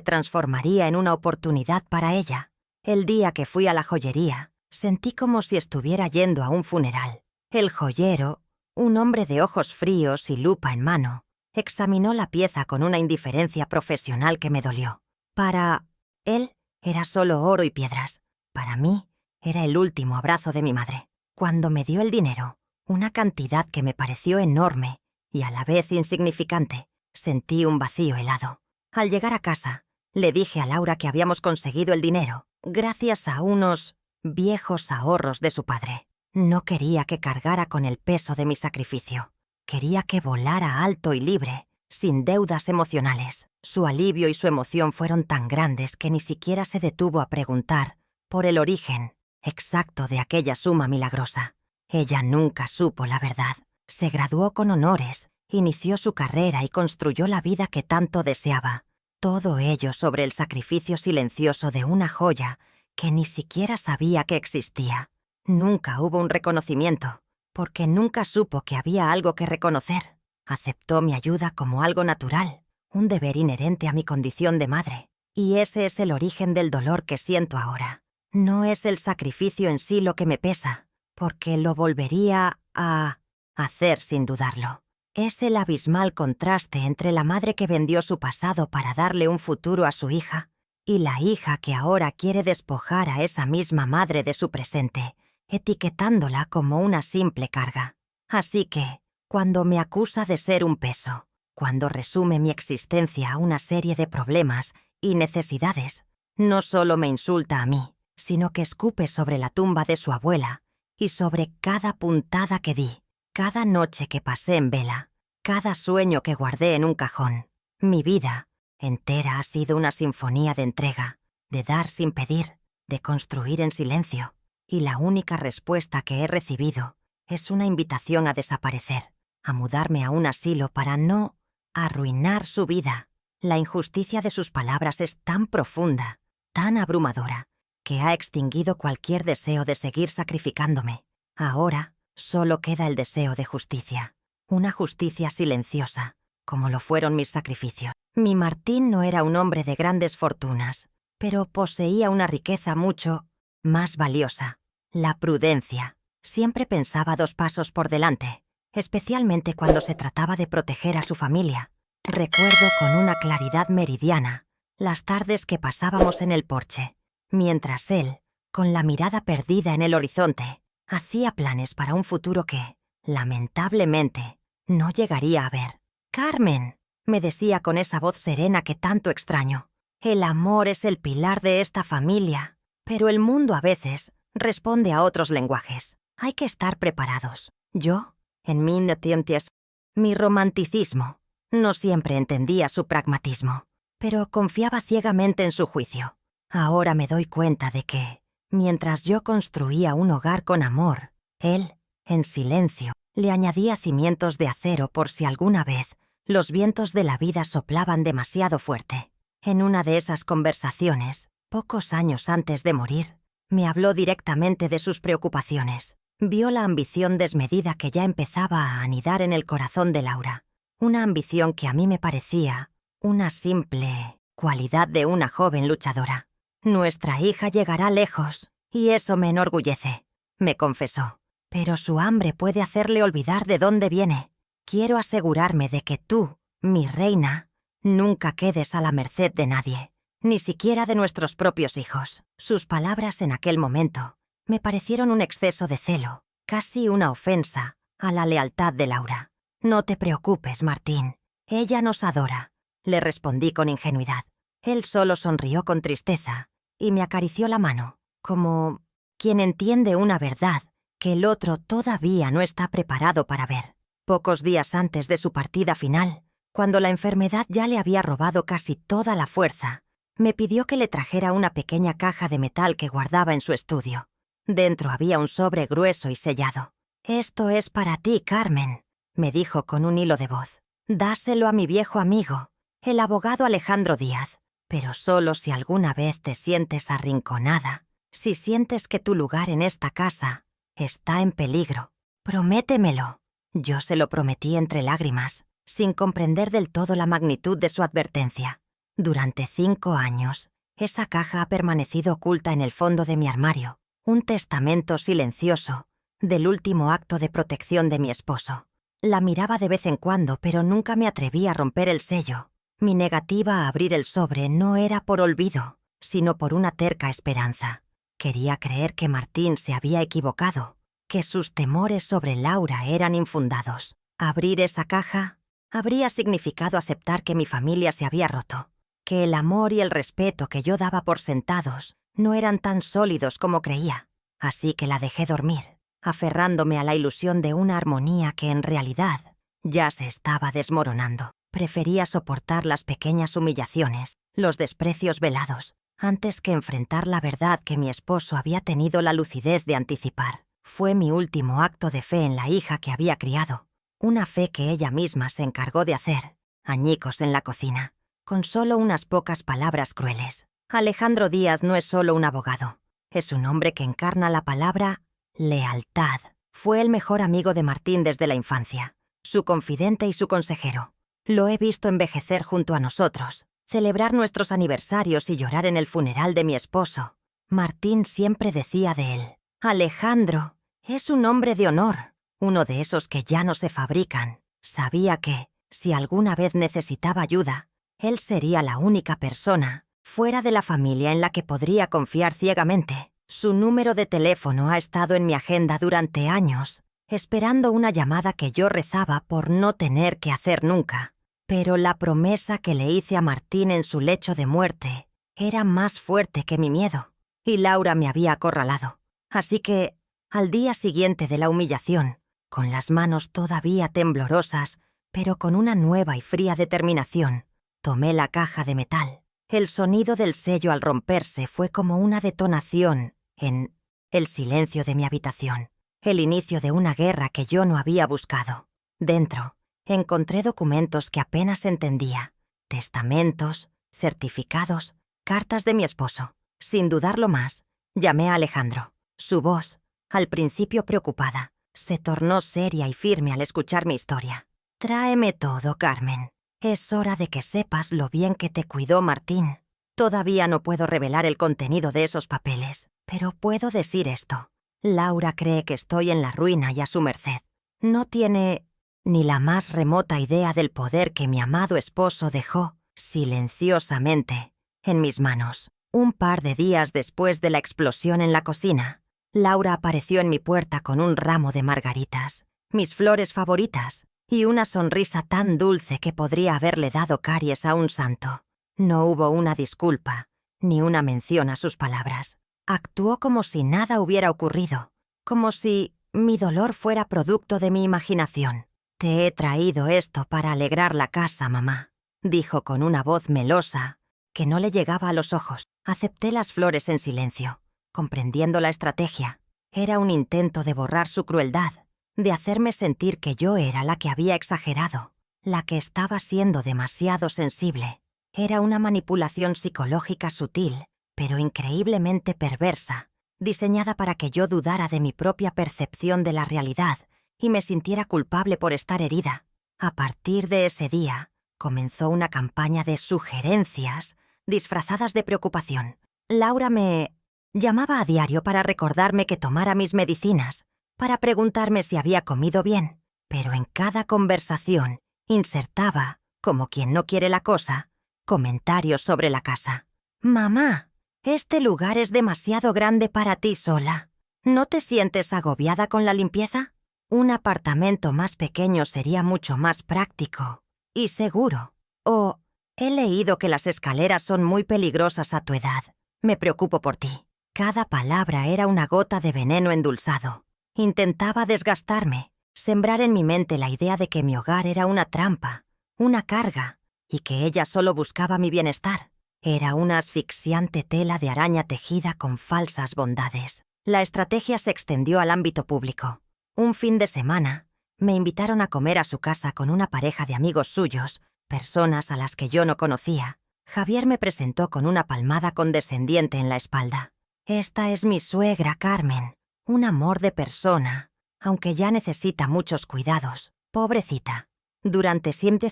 transformaría en una oportunidad para ella. El día que fui a la joyería, sentí como si estuviera yendo a un funeral. El joyero, un hombre de ojos fríos y lupa en mano, examinó la pieza con una indiferencia profesional que me dolió. Para él era solo oro y piedras. Para mí Era el último abrazo de mi madre. Cuando me dio el dinero, una cantidad que me pareció enorme y a la vez insignificante, sentí un vacío helado. Al llegar a casa, le dije a Laura que habíamos conseguido el dinero gracias a unos viejos ahorros de su padre. No quería que cargara con el peso de mi sacrificio. Quería que volara alto y libre, sin deudas emocionales. Su alivio y su emoción fueron tan grandes que ni siquiera se detuvo a preguntar por el origen exacto de aquella suma milagrosa. Ella nunca supo la verdad. Se graduó con honores, inició su carrera y construyó la vida que tanto deseaba. Todo ello sobre el sacrificio silencioso de una joya que ni siquiera sabía que existía. Nunca hubo un reconocimiento, porque nunca supo que había algo que reconocer. Aceptó mi ayuda como algo natural, un deber inherente a mi condición de madre. Y ese es el origen del dolor que siento ahora. No es el sacrificio en sí lo que me pesa, porque lo volvería a hacer sin dudarlo. Es el abismal contraste entre la madre que vendió su pasado para darle un futuro a su hija y la hija que ahora quiere despojar a esa misma madre de su presente, etiquetándola como una simple carga. Así que, cuando me acusa de ser un peso, cuando resume mi existencia a una serie de problemas y necesidades, no solo me insulta a mí, sino que escupe sobre la tumba de su abuela y sobre cada puntada que di, cada noche que pasé en vela, cada sueño que guardé en un cajón. Mi vida entera ha sido una sinfonía de entrega, de dar sin pedir, de construir en silencio, y la única respuesta que he recibido es una invitación a desaparecer, a mudarme a un asilo para no arruinar su vida. La injusticia de sus palabras es tan profunda, tan abrumadora, que ha extinguido cualquier deseo de seguir sacrificándome. Ahora solo queda el deseo de justicia, una justicia silenciosa, como lo fueron mis sacrificios. Mi Martín no era un hombre de grandes fortunas, pero poseía una riqueza mucho más valiosa, la prudencia. Siempre pensaba 2 pasos por delante, especialmente cuando se trataba de proteger a su familia. Recuerdo con una claridad meridiana las tardes que pasábamos en el porche, mientras él, con la mirada perdida en el horizonte, hacía planes para un futuro que, lamentablemente, no llegaría a ver. «Carmen», me decía con esa voz serena que tanto extraño, «el amor es el pilar de esta familia, pero el mundo a veces responde a otros lenguajes. Hay que estar preparados». Yo, en mi romanticismo, no siempre entendía su pragmatismo, pero confiaba ciegamente en su juicio. Ahora me doy cuenta de que, mientras yo construía un hogar con amor, él, en silencio, le añadía cimientos de acero por si alguna vez los vientos de la vida soplaban demasiado fuerte. En una de esas conversaciones, pocos años antes de morir, me habló directamente de sus preocupaciones. Vio la ambición desmedida que ya empezaba a anidar en el corazón de Laura, una ambición que a mí me parecía una simple cualidad de una joven luchadora. «Nuestra hija llegará lejos, y eso me enorgullece», me confesó. «Pero su hambre puede hacerle olvidar de dónde viene. Quiero asegurarme de que tú, mi reina, nunca quedes a la merced de nadie, ni siquiera de nuestros propios hijos». Sus palabras en aquel momento me parecieron un exceso de celo, casi una ofensa a la lealtad de Laura. «No te preocupes, Martín. Ella nos adora», le respondí con ingenuidad. Él solo sonrió con tristeza y me acarició la mano, como quien entiende una verdad que el otro todavía no está preparado para ver. Pocos días antes de su partida final, cuando la enfermedad ya le había robado casi toda la fuerza, me pidió que le trajera una pequeña caja de metal que guardaba en su estudio. Dentro había un sobre grueso y sellado. «Esto es para ti, Carmen», me dijo con un hilo de voz. «Dáselo a mi viejo amigo, el abogado Alejandro Díaz, pero solo si alguna vez te sientes arrinconada, si sientes que tu lugar en esta casa está en peligro. Prométemelo». Yo se lo prometí entre lágrimas, sin comprender del todo la magnitud de su advertencia. Durante 5 años, esa caja ha permanecido oculta en el fondo de mi armario, un testamento silencioso del último acto de protección de mi esposo. La miraba de vez en cuando, pero nunca me atreví a romper el sello. Mi negativa a abrir el sobre no era por olvido, sino por una terca esperanza. Quería creer que Martín se había equivocado, que sus temores sobre Laura eran infundados. Abrir esa caja habría significado aceptar que mi familia se había roto, que el amor y el respeto que yo daba por sentados no eran tan sólidos como creía. Así que la dejé dormir, aferrándome a la ilusión de una armonía que en realidad ya se estaba desmoronando. Prefería soportar las pequeñas humillaciones, los desprecios velados, antes que enfrentar la verdad que mi esposo había tenido la lucidez de anticipar. Fue mi último acto de fe en la hija que había criado, una fe que ella misma se encargó de hacer, añicos en la cocina, con solo unas pocas palabras crueles. Alejandro Díaz no es solo un abogado, es un hombre que encarna la palabra lealtad. Fue el mejor amigo de Martín desde la infancia, su confidente y su consejero. Lo he visto envejecer junto a nosotros, celebrar nuestros aniversarios y llorar en el funeral de mi esposo. Martín siempre decía de él: Alejandro es un hombre de honor, uno de esos que ya no se fabrican. Sabía que, si alguna vez necesitaba ayuda, él sería la única persona, fuera de la familia, en la que podría confiar ciegamente. Su número de teléfono ha estado en mi agenda durante años, esperando una llamada que yo rezaba por no tener que hacer nunca. Pero la promesa que le hice a Martín en su lecho de muerte era más fuerte que mi miedo, y Laura me había acorralado. Así que, al día siguiente de la humillación, con las manos todavía temblorosas, pero con una nueva y fría determinación, tomé la caja de metal. El sonido del sello al romperse fue como una detonación en el silencio de mi habitación, el inicio de una guerra que yo no había buscado. Dentro, encontré documentos que apenas entendía, testamentos, certificados, cartas de mi esposo. Sin dudarlo más, llamé a Alejandro. Su voz, al principio preocupada, se tornó seria y firme al escuchar mi historia. Tráeme todo, Carmen. Es hora de que sepas lo bien que te cuidó Martín. Todavía no puedo revelar el contenido de esos papeles, pero puedo decir esto. Laura cree que estoy en la ruina y a su merced. No tiene ni la más remota idea del poder que mi amado esposo dejó, silenciosamente, en mis manos. Un par de días después de la explosión en la cocina, Laura apareció en mi puerta con un ramo de margaritas, mis flores favoritas, y una sonrisa tan dulce que podría haberle dado caries a un santo. No hubo una disculpa, ni una mención a sus palabras. Actuó como si nada hubiera ocurrido, como si mi dolor fuera producto de mi imaginación. «Te he traído esto para alegrar la casa, mamá», dijo con una voz melosa que no le llegaba a los ojos. Acepté las flores en silencio, comprendiendo la estrategia. Era un intento de borrar su crueldad, de hacerme sentir que yo era la que había exagerado, la que estaba siendo demasiado sensible. Era una manipulación psicológica sutil, pero increíblemente perversa, diseñada para que yo dudara de mi propia percepción de la realidad y me sintiera culpable por estar herida. A partir de ese día, comenzó una campaña de sugerencias disfrazadas de preocupación. Laura me llamaba a diario para recordarme que tomara mis medicinas, para preguntarme si había comido bien, pero en cada conversación insertaba, como quien no quiere la cosa, comentarios sobre la casa. «Mamá, este lugar es demasiado grande para ti sola. ¿No te sientes agobiada con la limpieza? Un apartamento más pequeño sería mucho más práctico y seguro. O he leído que las escaleras son muy peligrosas a tu edad. Me preocupo por ti». Cada palabra era una gota de veneno endulzado. Intentaba desgastarme, sembrar en mi mente la idea de que mi hogar era una trampa, una carga, y que ella solo buscaba mi bienestar. Era una asfixiante tela de araña tejida con falsas bondades. La estrategia se extendió al ámbito público. Un fin de semana, me invitaron a comer a su casa con una pareja de amigos suyos, personas a las que yo no conocía. Javier me presentó con una palmada condescendiente en la espalda. «Esta es mi suegra, Carmen. Un amor de persona, aunque ya necesita muchos cuidados. Pobrecita». Durante siempre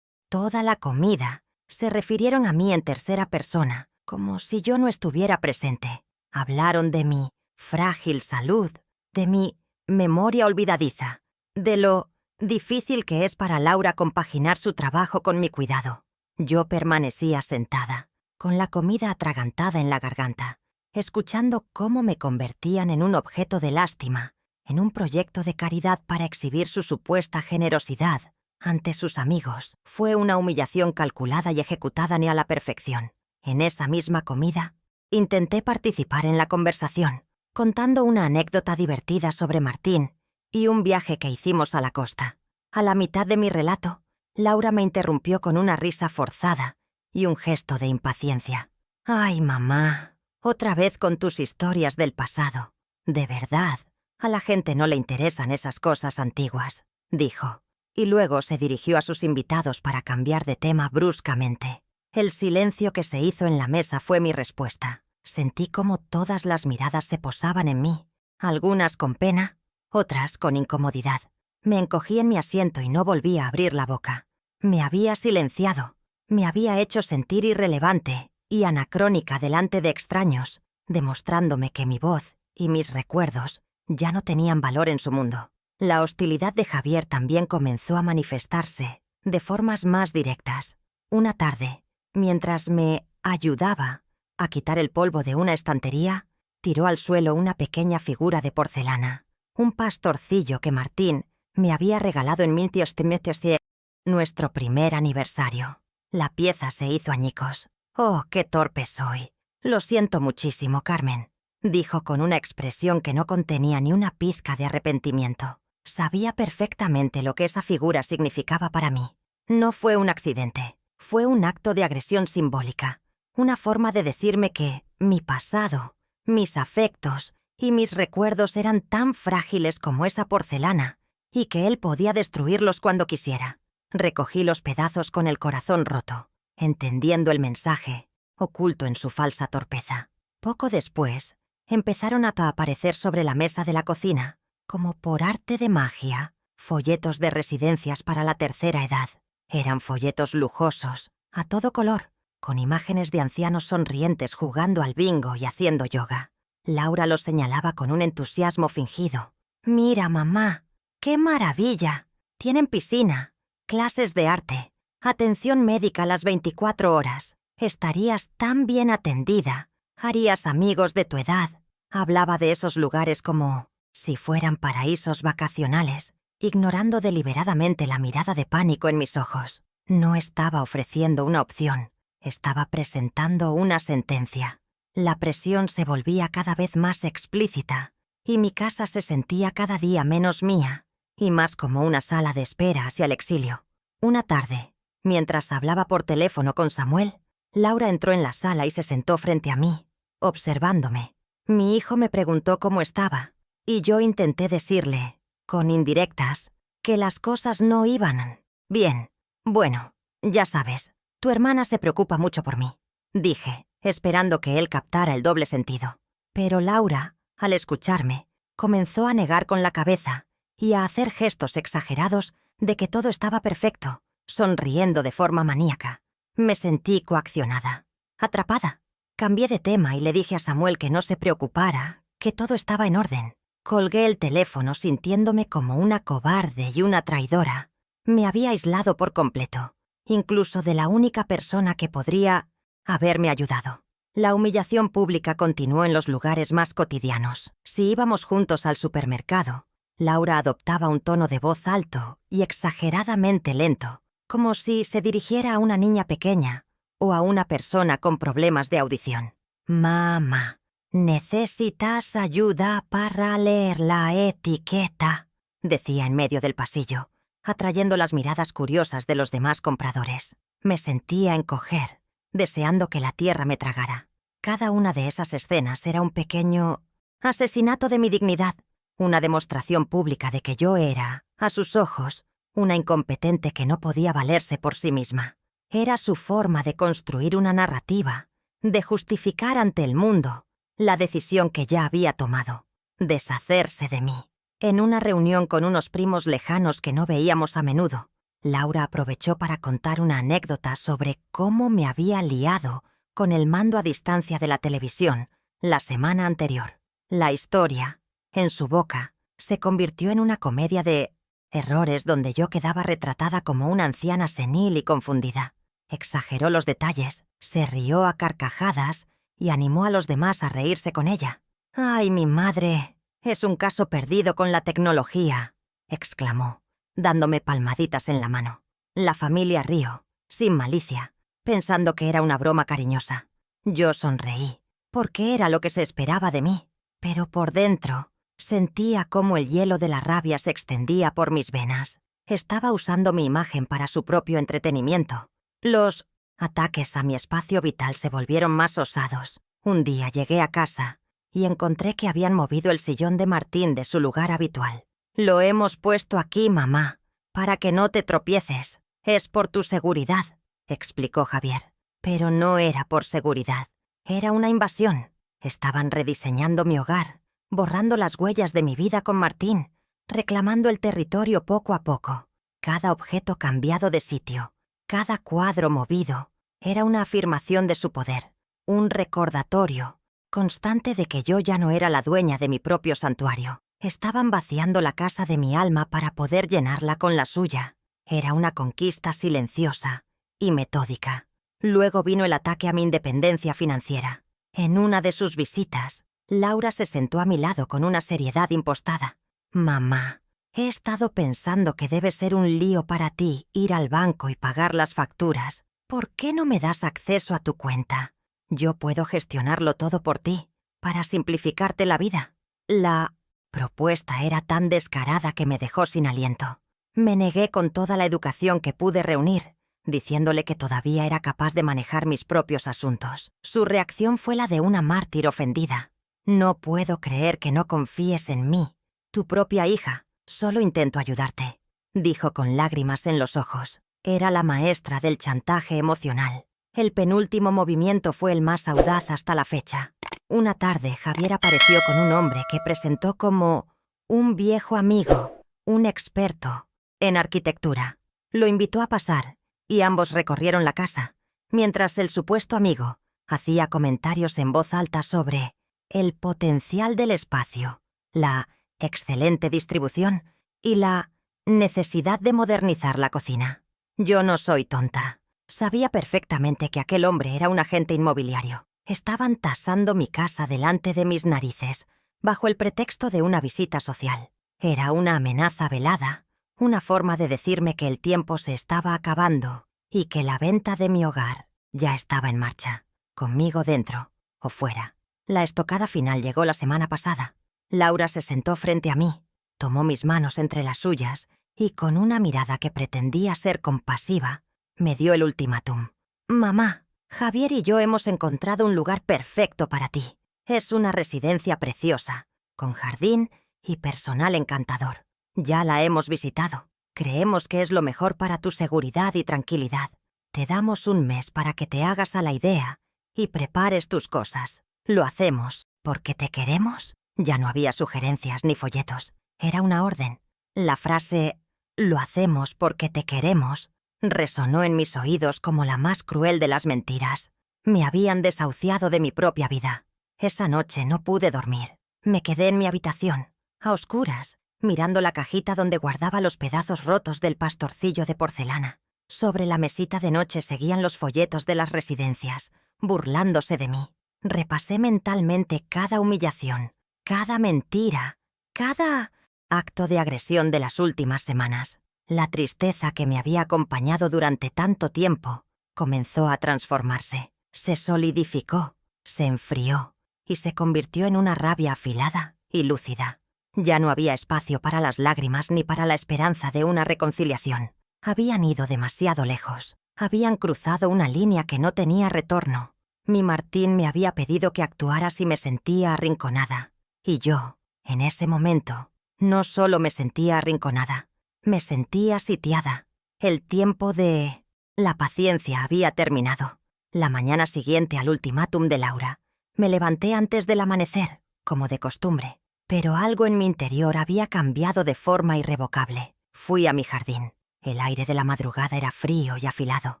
toda la comida se refirieron a mí en tercera persona, como si yo no estuviera presente. Hablaron de mi frágil salud, de mi memoria olvidadiza, de lo difícil que es para Laura compaginar su trabajo con mi cuidado. Yo permanecía sentada, con la comida atragantada en la garganta, escuchando cómo me convertían en un objeto de lástima, en un proyecto de caridad para exhibir su supuesta generosidad ante sus amigos. Fue una humillación calculada y ejecutada a la perfección. En esa misma comida, intenté participar en la conversación, contando una anécdota divertida sobre Martín y un viaje que hicimos a la costa. A la mitad de mi relato, Laura me interrumpió con una risa forzada y un gesto de impaciencia. «Ay, mamá, otra vez con tus historias del pasado. De verdad, a la gente no le interesan esas cosas antiguas», dijo, y luego se dirigió a sus invitados para cambiar de tema bruscamente. El silencio que se hizo en la mesa fue mi respuesta. Sentí como todas las miradas se posaban en mí, algunas con pena, otras con incomodidad. Me encogí en mi asiento y no volví a abrir la boca. Me había silenciado, me había hecho sentir irrelevante y anacrónica delante de extraños, demostrándome que mi voz y mis recuerdos ya no tenían valor en su mundo. La hostilidad de Javier también comenzó a manifestarse de formas más directas. Una tarde, mientras me ayudaba a quitar el polvo de una estantería, tiró al suelo una pequeña figura de porcelana, un pastorcillo que Martín me había regalado en 1900, nuestro primer aniversario. La pieza se hizo añicos. «Oh, qué torpe soy. Lo siento muchísimo, Carmen», dijo con una expresión que no contenía ni una pizca de arrepentimiento. Sabía perfectamente lo que esa figura significaba para mí. No fue un accidente, fue un acto de agresión simbólica, una forma de decirme que mi pasado, mis afectos y mis recuerdos eran tan frágiles como esa porcelana y que él podía destruirlos cuando quisiera. Recogí los pedazos con el corazón roto, entendiendo el mensaje oculto en su falsa torpeza. Poco después, empezaron a aparecer sobre la mesa de la cocina, como por arte de magia, folletos de residencias para la tercera edad. Eran folletos lujosos, a todo color, con imágenes de ancianos sonrientes jugando al bingo y haciendo yoga. Laura los señalaba con un entusiasmo fingido. «Mira, mamá, qué maravilla. Tienen piscina, clases de arte, atención médica las 24 horas. Estarías tan bien atendida. Harías amigos de tu edad». Hablaba de esos lugares como si fueran paraísos vacacionales, ignorando deliberadamente la mirada de pánico en mis ojos. No estaba ofreciendo una opción, estaba presentando una sentencia. La presión se volvía cada vez más explícita, y mi casa se sentía cada día menos mía, y más como una sala de espera hacia el exilio. Una tarde, mientras hablaba por teléfono con Samuel, Laura entró en la sala y se sentó frente a mí, observándome. Mi hijo me preguntó cómo estaba, y yo intenté decirle, con indirectas, que las cosas no iban bien. «Bueno, ya sabes, tu hermana se preocupa mucho por mí», dije, esperando que él captara el doble sentido. Pero Laura, al escucharme, comenzó a negar con la cabeza y a hacer gestos exagerados de que todo estaba perfecto, sonriendo de forma maníaca. Me sentí coaccionada, atrapada. Cambié de tema y le dije a Samuel que no se preocupara, que todo estaba en orden. Colgué el teléfono sintiéndome como una cobarde y una traidora. Me había aislado por completo, incluso de la única persona que podría haberme ayudado. La humillación pública continuó en los lugares más cotidianos. Si íbamos juntos al supermercado, Laura adoptaba un tono de voz alto y exageradamente lento, como si se dirigiera a una niña pequeña o a una persona con problemas de audición. «Mamá, necesitas ayuda para leer la etiqueta», decía en medio del pasillo, atrayendo las miradas curiosas de los demás compradores. Me sentía encoger, deseando que la tierra me tragara. Cada una de esas escenas era un pequeño asesinato de mi dignidad, una demostración pública de que yo era, a sus ojos, una incompetente que no podía valerse por sí misma. Era su forma de construir una narrativa, de justificar ante el mundo la decisión que ya había tomado, deshacerse de mí. En una reunión con unos primos lejanos que no veíamos a menudo, Laura aprovechó para contar una anécdota sobre cómo me había liado con el mando a distancia de la televisión la semana anterior. La historia, en su boca, se convirtió en una comedia de errores donde yo quedaba retratada como una anciana senil y confundida. Exageró los detalles, se rió a carcajadas y animó a los demás a reírse con ella. «¡Ay, mi madre! Es un caso perdido con la tecnología», exclamó, dándome palmaditas en la mano. La familia rió, sin malicia, pensando que era una broma cariñosa. Yo sonreí, porque era lo que se esperaba de mí, pero por dentro sentía cómo el hielo de la rabia se extendía por mis venas. Estaba usando mi imagen para su propio entretenimiento. Los ataques a mi espacio vital se volvieron más osados. Un día llegué a casa y encontré que habían movido el sillón de Martín de su lugar habitual. «Lo hemos puesto aquí, mamá, para que no te tropieces. Es por tu seguridad», explicó Javier. Pero no era por seguridad. Era una invasión. Estaban rediseñando mi hogar, borrando las huellas de mi vida con Martín, reclamando el territorio poco a poco. Cada objeto cambiado de sitio, cada cuadro movido, era una afirmación de su poder, un recordatorio constante de que yo ya no era la dueña de mi propio santuario. Estaban vaciando la casa de mi alma para poder llenarla con la suya. Era una conquista silenciosa y metódica. Luego vino el ataque a mi independencia financiera. En una de sus visitas, Laura se sentó a mi lado con una seriedad impostada. «Mamá, he estado pensando que debe ser un lío para ti ir al banco y pagar las facturas. ¿Por qué no me das acceso a tu cuenta? Yo puedo gestionarlo todo por ti, para simplificarte la vida». La propuesta era tan descarada que me dejó sin aliento. Me negué con toda la educación que pude reunir, diciéndole que todavía era capaz de manejar mis propios asuntos. Su reacción fue la de una mártir ofendida. «No puedo creer que no confíes en mí, tu propia hija. Solo intento ayudarte», dijo con lágrimas en los ojos. Era la maestra del chantaje emocional. El penúltimo movimiento fue el más audaz hasta la fecha. Una tarde, Javier apareció con un hombre que presentó como un viejo amigo, un experto en arquitectura. Lo invitó a pasar y ambos recorrieron la casa, mientras el supuesto amigo hacía comentarios en voz alta sobre el potencial del espacio, la excelente distribución y la necesidad de modernizar la cocina. Yo no soy tonta. Sabía perfectamente que aquel hombre era un agente inmobiliario. Estaban tasando mi casa delante de mis narices, bajo el pretexto de una visita social. Era una amenaza velada, una forma de decirme que el tiempo se estaba acabando y que la venta de mi hogar ya estaba en marcha, conmigo dentro o fuera. La estocada final llegó la semana pasada. Laura se sentó frente a mí, tomó mis manos entre las suyas y con una mirada que pretendía ser compasiva, me dio el ultimátum. «Mamá, Javier y yo hemos encontrado un lugar perfecto para ti. Es una residencia preciosa, con jardín y personal encantador. Ya la hemos visitado. Creemos que es lo mejor para tu seguridad y tranquilidad. Te damos un mes para que te hagas a la idea y prepares tus cosas. Lo hacemos porque te queremos». Ya no había sugerencias ni folletos. Era una orden. La frase «lo hacemos porque te queremos» resonó en mis oídos como la más cruel de las mentiras. Me habían desahuciado de mi propia vida. Esa noche no pude dormir. Me quedé en mi habitación, a oscuras, mirando la cajita donde guardaba los pedazos rotos del pastorcillo de porcelana. Sobre la mesita de noche seguían los folletos de las residencias, burlándose de mí. Repasé mentalmente cada humillación, cada mentira, cada acto de agresión de las últimas semanas. La tristeza que me había acompañado durante tanto tiempo comenzó a transformarse. Se solidificó, se enfrió y se convirtió en una rabia afilada y lúcida. Ya no había espacio para las lágrimas ni para la esperanza de una reconciliación. Habían ido demasiado lejos. Habían cruzado una línea que no tenía retorno. Mi Martín me había pedido que actuara si me sentía arrinconada. Y yo, en ese momento, no solo me sentía arrinconada, me sentía sitiada. El tiempo de la paciencia había terminado. La mañana siguiente al ultimátum de Laura, me levanté antes del amanecer, como de costumbre. Pero algo en mi interior había cambiado de forma irrevocable. Fui a mi jardín. El aire de la madrugada era frío y afilado.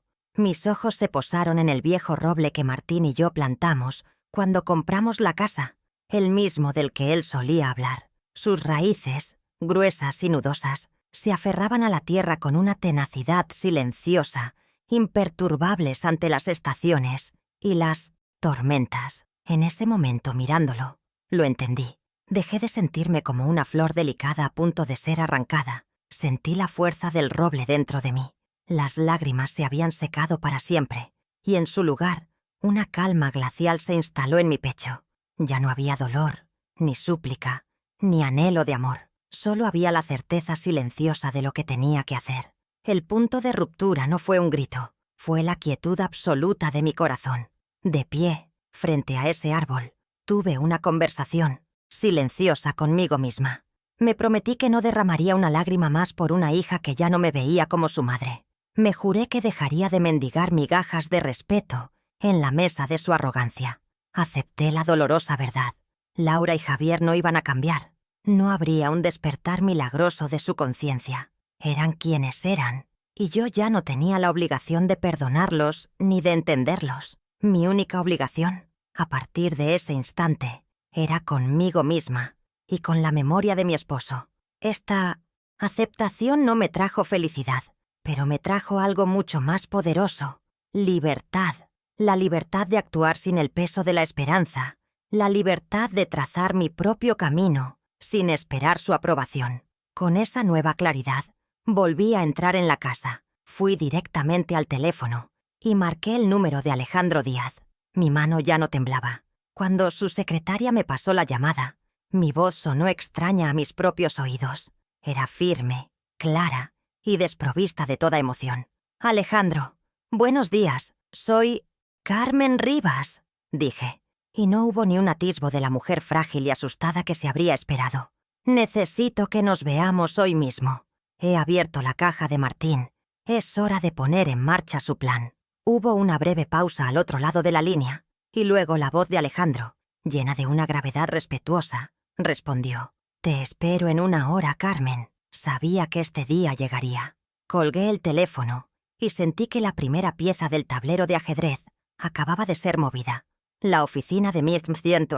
Mis ojos se posaron en el viejo roble que Martín y yo plantamos cuando compramos la casa, el mismo del que él solía hablar. Sus raíces, gruesas y nudosas, se aferraban a la tierra con una tenacidad silenciosa, imperturbables ante las estaciones y las tormentas. En ese momento, mirándolo, lo entendí. Dejé de sentirme como una flor delicada a punto de ser arrancada. Sentí la fuerza del roble dentro de mí. Las lágrimas se habían secado para siempre, y en su lugar, una calma glacial se instaló en mi pecho. Ya no había dolor, ni súplica, ni anhelo de amor. Solo había la certeza silenciosa de lo que tenía que hacer. El punto de ruptura no fue un grito, fue la quietud absoluta de mi corazón. De pie, frente a ese árbol, tuve una conversación, silenciosa conmigo misma. Me prometí que no derramaría una lágrima más por una hija que ya no me veía como su madre. Me juré que dejaría de mendigar migajas de respeto en la mesa de su arrogancia. Acepté la dolorosa verdad. Laura y Javier no iban a cambiar. No habría un despertar milagroso de su conciencia. Eran quienes eran, y yo ya no tenía la obligación de perdonarlos ni de entenderlos. Mi única obligación, a partir de ese instante, era conmigo misma y con la memoria de mi esposo. Esta aceptación no me trajo felicidad, pero me trajo algo mucho más poderoso: libertad. La libertad de actuar sin el peso de la esperanza, la libertad de trazar mi propio camino sin esperar su aprobación. Con esa nueva claridad, volví a entrar en la casa. Fui directamente al teléfono y marqué el número de Alejandro Díaz. Mi mano ya no temblaba. Cuando su secretaria me pasó la llamada, mi voz sonó extraña a mis propios oídos. Era firme, clara y desprovista de toda emoción. «Alejandro, buenos días. Soy Carmen Rivas», dije, y no hubo ni un atisbo de la mujer frágil y asustada que se habría esperado. «Necesito que nos veamos hoy mismo. He abierto la caja de Martín. Es hora de poner en marcha su plan». Hubo una breve pausa al otro lado de la línea, y luego la voz de Alejandro, llena de una gravedad respetuosa, respondió: «Te espero en 1 hora, Carmen». Sabía que este día llegaría. Colgué el teléfono y sentí que la primera pieza del tablero de ajedrez acababa de ser movida. La oficina de 1100.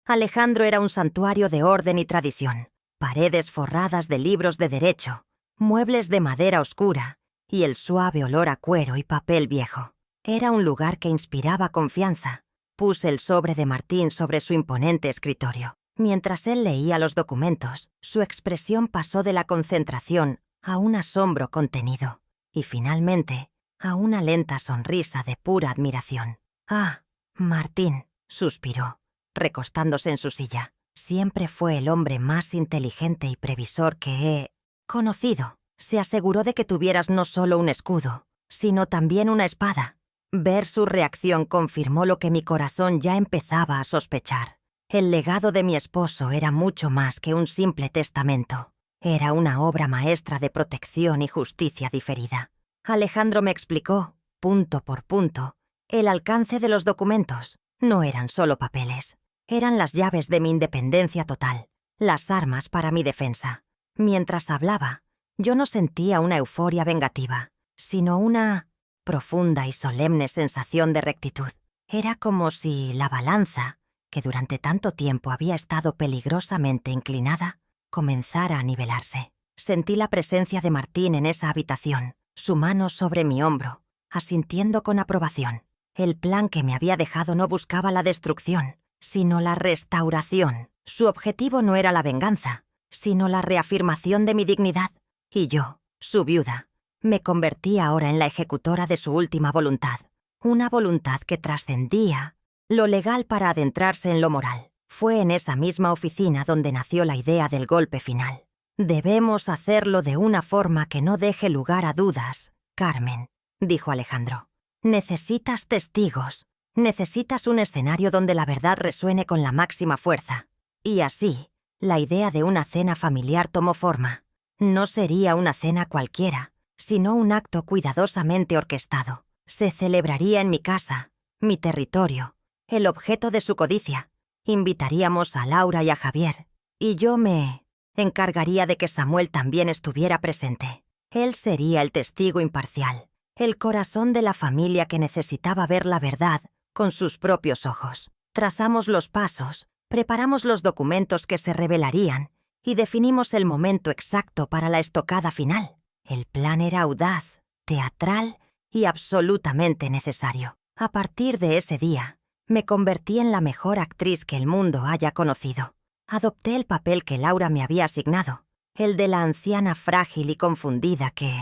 Alejandro era un santuario de orden y tradición. Paredes forradas de libros de derecho, muebles de madera oscura y el suave olor a cuero y papel viejo. Era un lugar que inspiraba confianza. Puse el sobre de Martín sobre su imponente escritorio. Mientras él leía los documentos, su expresión pasó de la concentración a un asombro contenido y finalmente a una lenta sonrisa de pura admiración. «Ah, Martín», suspiró, recostándose en su silla. «Siempre fue el hombre más inteligente y previsor que he conocido. Se aseguró de que tuvieras no solo un escudo, sino también una espada». Ver su reacción confirmó lo que mi corazón ya empezaba a sospechar. El legado de mi esposo era mucho más que un simple testamento. Era una obra maestra de protección y justicia diferida. Alejandro me explicó, punto por punto, el alcance de los documentos. No eran solo papeles. Eran las llaves de mi independencia total, las armas para mi defensa. Mientras hablaba, yo no sentía una euforia vengativa, sino una profunda y solemne sensación de rectitud. Era como si la balanza, que durante tanto tiempo había estado peligrosamente inclinada, comenzara a nivelarse. Sentí la presencia de Martín en esa habitación, su mano sobre mi hombro, asintiendo con aprobación. El plan que me había dejado no buscaba la destrucción, sino la restauración. Su objetivo no era la venganza, sino la reafirmación de mi dignidad. Y yo, su viuda, me convertí ahora en la ejecutora de su última voluntad. Una voluntad que trascendía lo legal para adentrarse en lo moral. Fue en esa misma oficina donde nació la idea del golpe final. «Debemos hacerlo de una forma que no deje lugar a dudas, Carmen», dijo Alejandro. «Necesitas testigos. Necesitas un escenario donde la verdad resuene con la máxima fuerza». Y así, la idea de una cena familiar tomó forma. No sería una cena cualquiera, sino un acto cuidadosamente orquestado. Se celebraría en mi casa, mi territorio, el objeto de su codicia. Invitaríamos a Laura y a Javier, y yo me encargaría de que Samuel también estuviera presente. Él sería el testigo imparcial, el corazón de la familia que necesitaba ver la verdad con sus propios ojos. Trazamos los pasos, preparamos los documentos que se revelarían y definimos el momento exacto para la estocada final. El plan era audaz, teatral y absolutamente necesario. A partir de ese día, Me convertí en la mejor actriz que el mundo haya conocido. Adopté el papel que Laura me había asignado, el de la anciana frágil y confundida que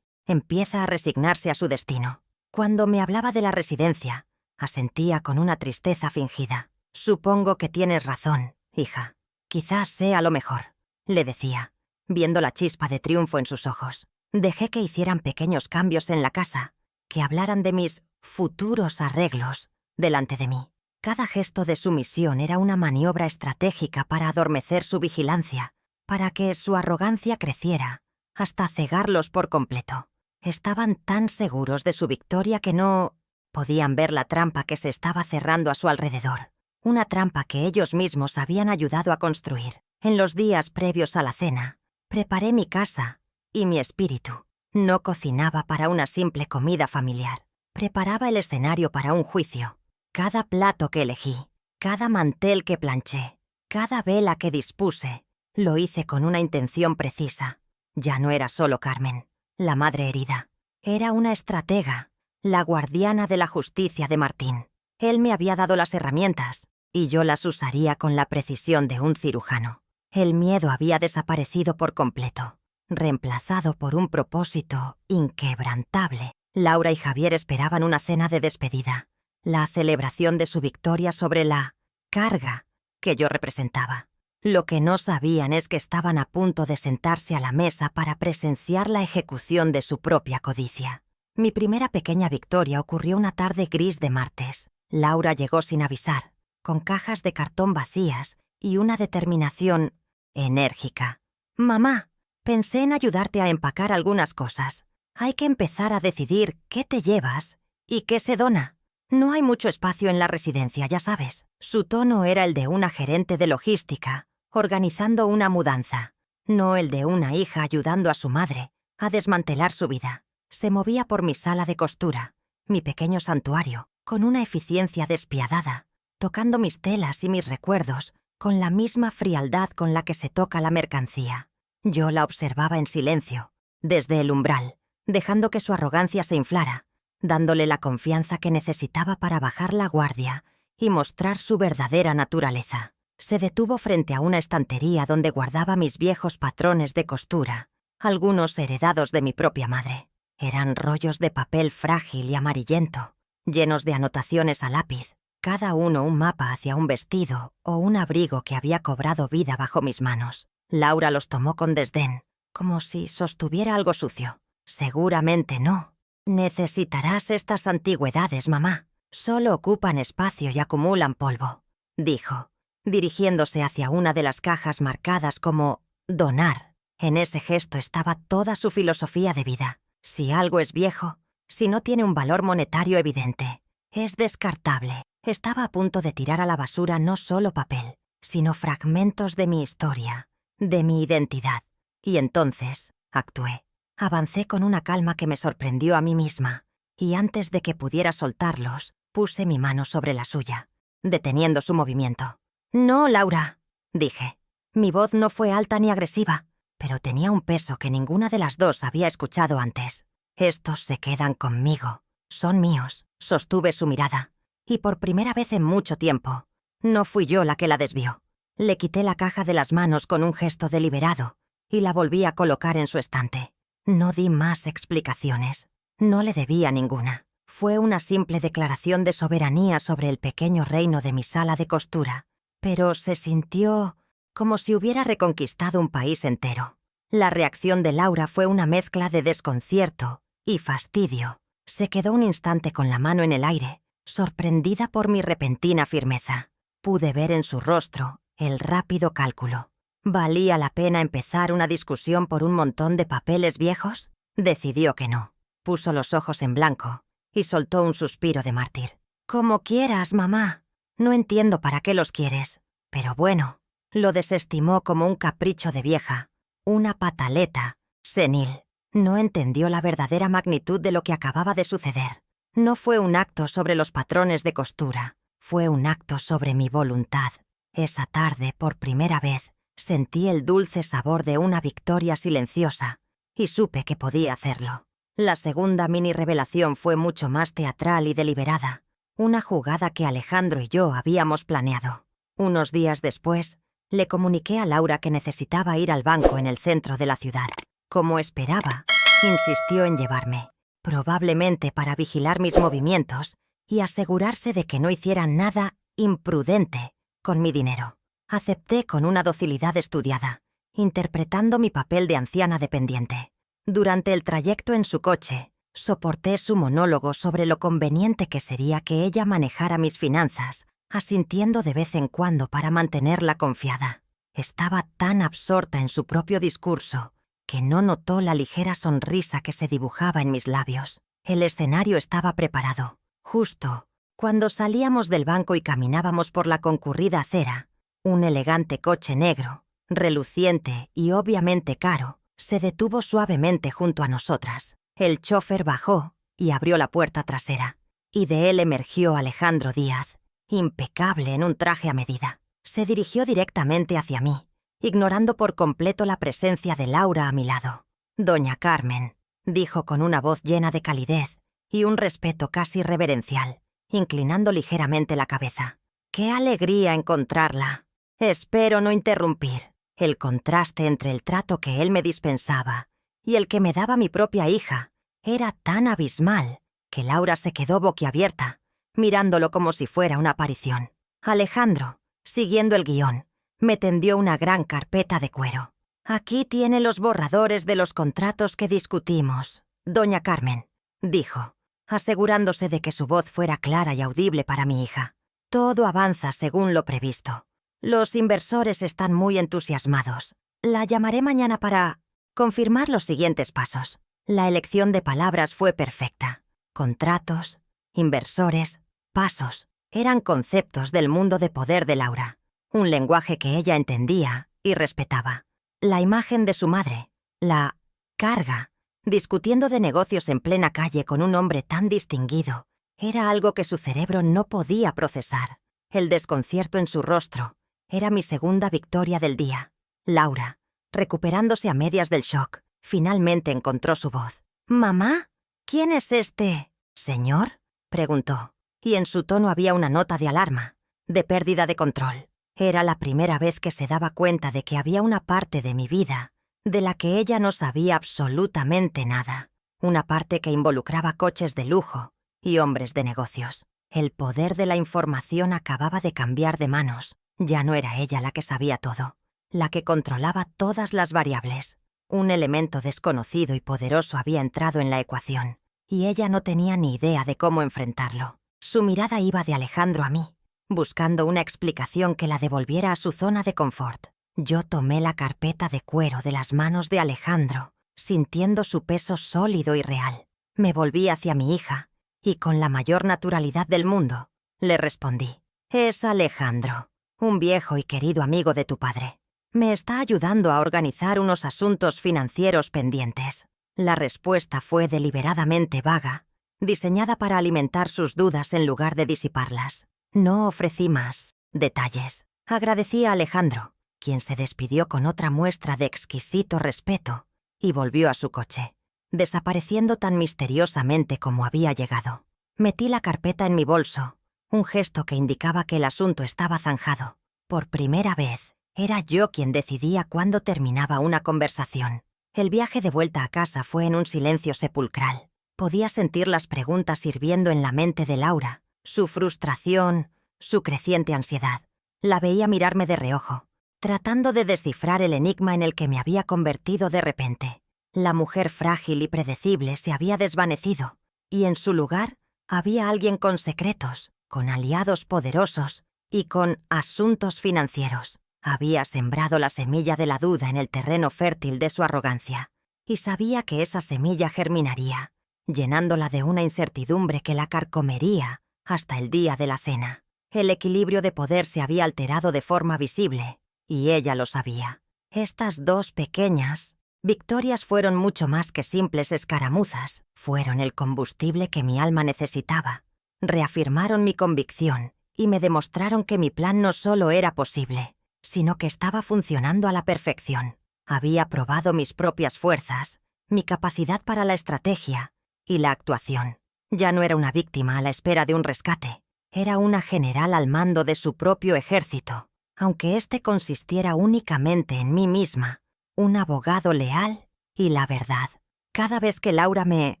empieza a resignarse a su destino. Cuando me hablaba de la residencia, asentía con una tristeza fingida. «Supongo que tienes razón, hija. Quizás sea lo mejor», le decía, viendo la chispa de triunfo en sus ojos. Dejé que hicieran pequeños cambios en la casa, que hablaran de mis futuros arreglos delante de mí. Cada gesto de sumisión era una maniobra estratégica para adormecer su vigilancia, para que su arrogancia creciera, hasta cegarlos por completo. Estaban tan seguros de su victoria que no podían ver la trampa que se estaba cerrando a su alrededor. Una trampa que ellos mismos habían ayudado a construir. En los días previos a la cena, preparé mi casa y mi espíritu. No cocinaba para una simple comida familiar. Preparaba el escenario para un juicio. Cada plato que elegí, cada mantel que planché, cada vela que dispuse, lo hice con una intención precisa. Ya no era solo Carmen, la madre herida. Era una estratega, la guardiana de la justicia de Martín. Él me había dado las herramientas, y yo las usaría con la precisión de un cirujano. El miedo había desaparecido por completo, reemplazado por un propósito inquebrantable. Laura y Javier esperaban una cena de despedida, la celebración de su victoria sobre la carga que yo representaba. Lo que no sabían es que estaban a punto de sentarse a la mesa para presenciar la ejecución de su propia codicia. Mi primera pequeña victoria ocurrió una tarde gris de martes. Laura llegó sin avisar, con cajas de cartón vacías y una determinación enérgica. «Mamá, pensé en ayudarte a empacar algunas cosas. Hay que empezar a decidir qué te llevas y qué se dona. No hay mucho espacio en la residencia, ya sabes». Su tono era el de una gerente de logística, organizando una mudanza, no el de una hija ayudando a su madre a desmantelar su vida. Se movía por mi sala de costura, mi pequeño santuario, con una eficiencia despiadada, tocando mis telas y mis recuerdos con la misma frialdad con la que se toca la mercancía. Yo la observaba en silencio, desde el umbral, dejando que su arrogancia se inflara, dándole la confianza que necesitaba para bajar la guardia y mostrar su verdadera naturaleza. Se detuvo frente a una estantería donde guardaba mis viejos patrones de costura, algunos heredados de mi propia madre. Eran rollos de papel frágil y amarillento, llenos de anotaciones a lápiz, cada uno un mapa hacia un vestido o un abrigo que había cobrado vida bajo mis manos. Laura los tomó con desdén, como si sostuviera algo sucio. «Seguramente no. Necesitarás estas antigüedades, mamá. Solo ocupan espacio y acumulan polvo», dijo, dirigiéndose hacia una de las cajas marcadas como «donar». En ese gesto estaba toda su filosofía de vida. Si algo es viejo, si no tiene un valor monetario evidente, es descartable. Estaba a punto de tirar a la basura no solo papel, sino fragmentos de mi historia, de mi identidad. Y entonces actué. Avancé con una calma que me sorprendió a mí misma, y antes de que pudiera soltarlos, puse mi mano sobre la suya, deteniendo su movimiento. «No, Laura», dije. Mi voz no fue alta ni agresiva, pero tenía un peso que ninguna de las dos había escuchado antes. «Estos se quedan conmigo. Son míos», sostuve su mirada. Y por primera vez en mucho tiempo, no fui yo la que la desvió. Le quité la caja de las manos con un gesto deliberado y la volví a colocar en su estante. No di más explicaciones. No le debía ninguna. Fue una simple declaración de soberanía sobre el pequeño reino de mi sala de costura, pero se sintió como si hubiera reconquistado un país entero. La reacción de Laura fue una mezcla de desconcierto y fastidio. Se quedó un instante con la mano en el aire, sorprendida por mi repentina firmeza. Pude ver en su rostro el rápido cálculo. ¿Valía la pena empezar una discusión por un montón de papeles viejos? Decidió que no. Puso los ojos en blanco y soltó un suspiro de mártir. «Como quieras, mamá. No entiendo para qué los quieres. Pero bueno». Lo desestimó como un capricho de vieja, una pataleta senil. No entendió la verdadera magnitud de lo que acababa de suceder. No fue un acto sobre los patrones de costura, fue un acto sobre mi voluntad. Esa tarde, por primera vez, sentí el dulce sabor de una victoria silenciosa y supe que podía hacerlo. La segunda mini revelación fue mucho más teatral y deliberada, una jugada que Alejandro y yo habíamos planeado. Unos días después, le comuniqué a Laura que necesitaba ir al banco en el centro de la ciudad. Como esperaba, insistió en llevarme, probablemente para vigilar mis movimientos y asegurarse de que no hicieran nada imprudente con mi dinero. Acepté con una docilidad estudiada, interpretando mi papel de anciana dependiente. Durante el trayecto en su coche, soporté su monólogo sobre lo conveniente que sería que ella manejara mis finanzas, asintiendo de vez en cuando para mantenerla confiada. Estaba tan absorta en su propio discurso que no notó la ligera sonrisa que se dibujaba en mis labios. El escenario estaba preparado. Justo cuando salíamos del banco y caminábamos por la concurrida acera, un elegante coche negro, reluciente y obviamente caro, se detuvo suavemente junto a nosotras. El chófer bajó y abrió la puerta trasera, y de él emergió Alejandro Díaz, impecable en un traje a medida. Se dirigió directamente hacia mí, ignorando por completo la presencia de Laura a mi lado. «Doña Carmen», dijo con una voz llena de calidez y un respeto casi reverencial, inclinando ligeramente la cabeza. «¡Qué alegría encontrarla! Espero no interrumpir». El contraste entre el trato que él me dispensaba y el que me daba mi propia hija era tan abismal que Laura se quedó boquiabierta, mirándolo como si fuera una aparición. Alejandro, siguiendo el guión, me tendió una gran carpeta de cuero. «Aquí tiene los borradores de los contratos que discutimos, doña Carmen», dijo, asegurándose de que su voz fuera clara y audible para mi hija. «Todo avanza según lo previsto. Los inversores están muy entusiasmados. La llamaré mañana para confirmar los siguientes pasos». La elección de palabras fue perfecta. Contratos, inversores, pasos. Eran conceptos del mundo de poder de Laura. Un lenguaje que ella entendía y respetaba. La imagen de su madre, la carga, discutiendo de negocios en plena calle con un hombre tan distinguido, era algo que su cerebro no podía procesar. El desconcierto en su rostro era mi segunda victoria del día. Laura, recuperándose a medias del shock, finalmente encontró su voz. «¿Mamá? ¿Quién es este señor?», preguntó, y en su tono había una nota de alarma, de pérdida de control. Era la primera vez que se daba cuenta de que había una parte de mi vida de la que ella no sabía absolutamente nada. Una parte que involucraba coches de lujo y hombres de negocios. El poder de la información acababa de cambiar de manos. Ya no era ella la que sabía todo, la que controlaba todas las variables. Un elemento desconocido y poderoso había entrado en la ecuación, y ella no tenía ni idea de cómo enfrentarlo. Su mirada iba de Alejandro a mí, buscando una explicación que la devolviera a su zona de confort. Yo tomé la carpeta de cuero de las manos de Alejandro, sintiendo su peso sólido y real. Me volví hacia mi hija, y con la mayor naturalidad del mundo, le respondí. «Es Alejandro, un viejo y querido amigo de tu padre. Me está ayudando a organizar unos asuntos financieros pendientes». La respuesta fue deliberadamente vaga, diseñada para alimentar sus dudas en lugar de disiparlas. No ofrecí más detalles. Agradecí a Alejandro, quien se despidió con otra muestra de exquisito respeto y volvió a su coche, desapareciendo tan misteriosamente como había llegado. Metí la carpeta en mi bolso, un gesto que indicaba que el asunto estaba zanjado. Por primera vez, era yo quien decidía cuándo terminaba una conversación. El viaje de vuelta a casa fue en un silencio sepulcral. Podía sentir las preguntas hirviendo en la mente de Laura, su frustración, su creciente ansiedad. La veía mirarme de reojo, tratando de descifrar el enigma en el que me había convertido de repente. La mujer frágil y predecible se había desvanecido, y en su lugar había alguien con secretos, con aliados poderosos y con asuntos financieros. Había sembrado la semilla de la duda en el terreno fértil de su arrogancia, y sabía que esa semilla germinaría, llenándola de una incertidumbre que la carcomería hasta el día de la cena. El equilibrio de poder se había alterado de forma visible, y ella lo sabía. Estas dos pequeñas victorias fueron mucho más que simples escaramuzas. Fueron el combustible que mi alma necesitaba. Reafirmaron mi convicción y me demostraron que mi plan no solo era posible, sino que estaba funcionando a la perfección. Había probado mis propias fuerzas, mi capacidad para la estrategia y la actuación. Ya no era una víctima a la espera de un rescate. Era una general al mando de su propio ejército, aunque éste consistiera únicamente en mí misma, un abogado leal y la verdad. Cada vez que Laura me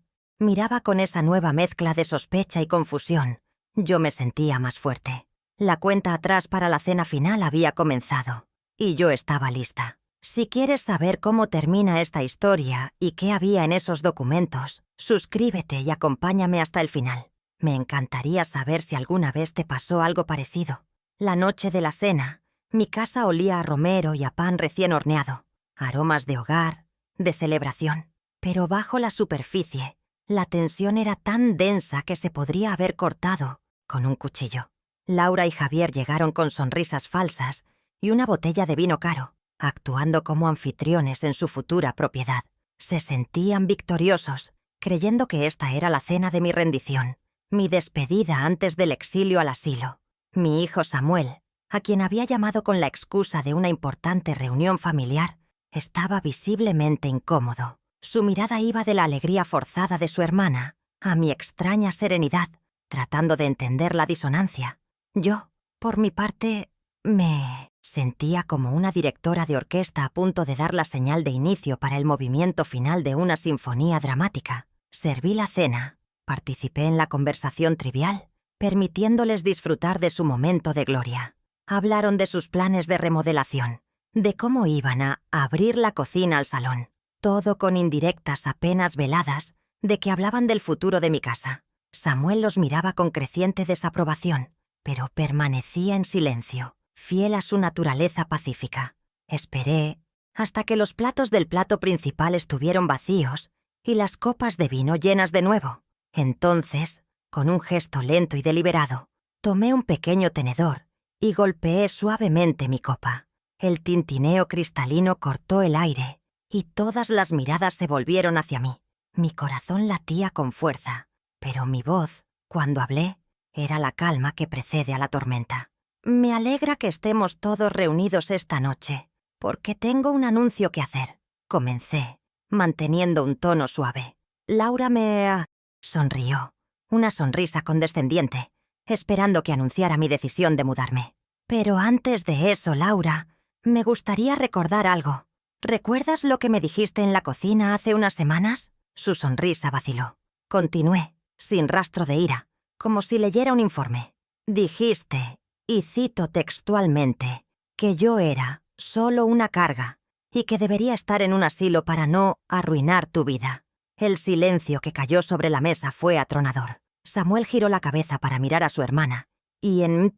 miraba con esa nueva mezcla de sospecha y confusión, yo me sentía más fuerte. La cuenta atrás para la cena final había comenzado, y yo estaba lista. Si quieres saber cómo termina esta historia y qué había en esos documentos, suscríbete y acompáñame hasta el final. Me encantaría saber si alguna vez te pasó algo parecido. La noche de la cena, mi casa olía a romero y a pan recién horneado, aromas de hogar, de celebración. Pero bajo la superficie, la tensión era tan densa que se podría haber cortado con un cuchillo. Laura y Javier llegaron con sonrisas falsas y una botella de vino caro, actuando como anfitriones en su futura propiedad. Se sentían victoriosos, creyendo que esta era la cena de mi rendición, mi despedida antes del exilio al asilo. Mi hijo Samuel, a quien había llamado con la excusa de una importante reunión familiar, estaba visiblemente incómodo. Su mirada iba de la alegría forzada de su hermana a mi extraña serenidad, tratando de entender la disonancia. Yo, por mi parte, me sentía como una directora de orquesta a punto de dar la señal de inicio para el movimiento final de una sinfonía dramática. Serví la cena, participé en la conversación trivial, permitiéndoles disfrutar de su momento de gloria. Hablaron de sus planes de remodelación, de cómo iban a abrir la cocina al salón, todo con indirectas apenas veladas de que hablaban del futuro de mi casa. Samuel los miraba con creciente desaprobación, pero permanecía en silencio, fiel a su naturaleza pacífica. Esperé hasta que los platos del plato principal estuvieron vacíos y las copas de vino llenas de nuevo. Entonces, con un gesto lento y deliberado, tomé un pequeño tenedor y golpeé suavemente mi copa. El tintineo cristalino cortó el aire y todas las miradas se volvieron hacia mí. Mi corazón latía con fuerza, pero mi voz, cuando hablé, era la calma que precede a la tormenta. Me alegra que estemos todos reunidos esta noche, porque tengo un anuncio que hacer. Comencé, manteniendo un tono suave. Laura me sonrió, una sonrisa condescendiente, esperando que anunciara mi decisión de mudarme. Pero antes de eso, Laura, me gustaría recordar algo. ¿Recuerdas lo que me dijiste en la cocina hace unas semanas? Su sonrisa vaciló. Continué, sin rastro de ira, como si leyera un informe. Dijiste, y cito textualmente, que yo era solo una carga y que debería estar en un asilo para no arruinar tu vida. El silencio que cayó sobre la mesa fue atronador. Samuel giró la cabeza para mirar a su hermana, y en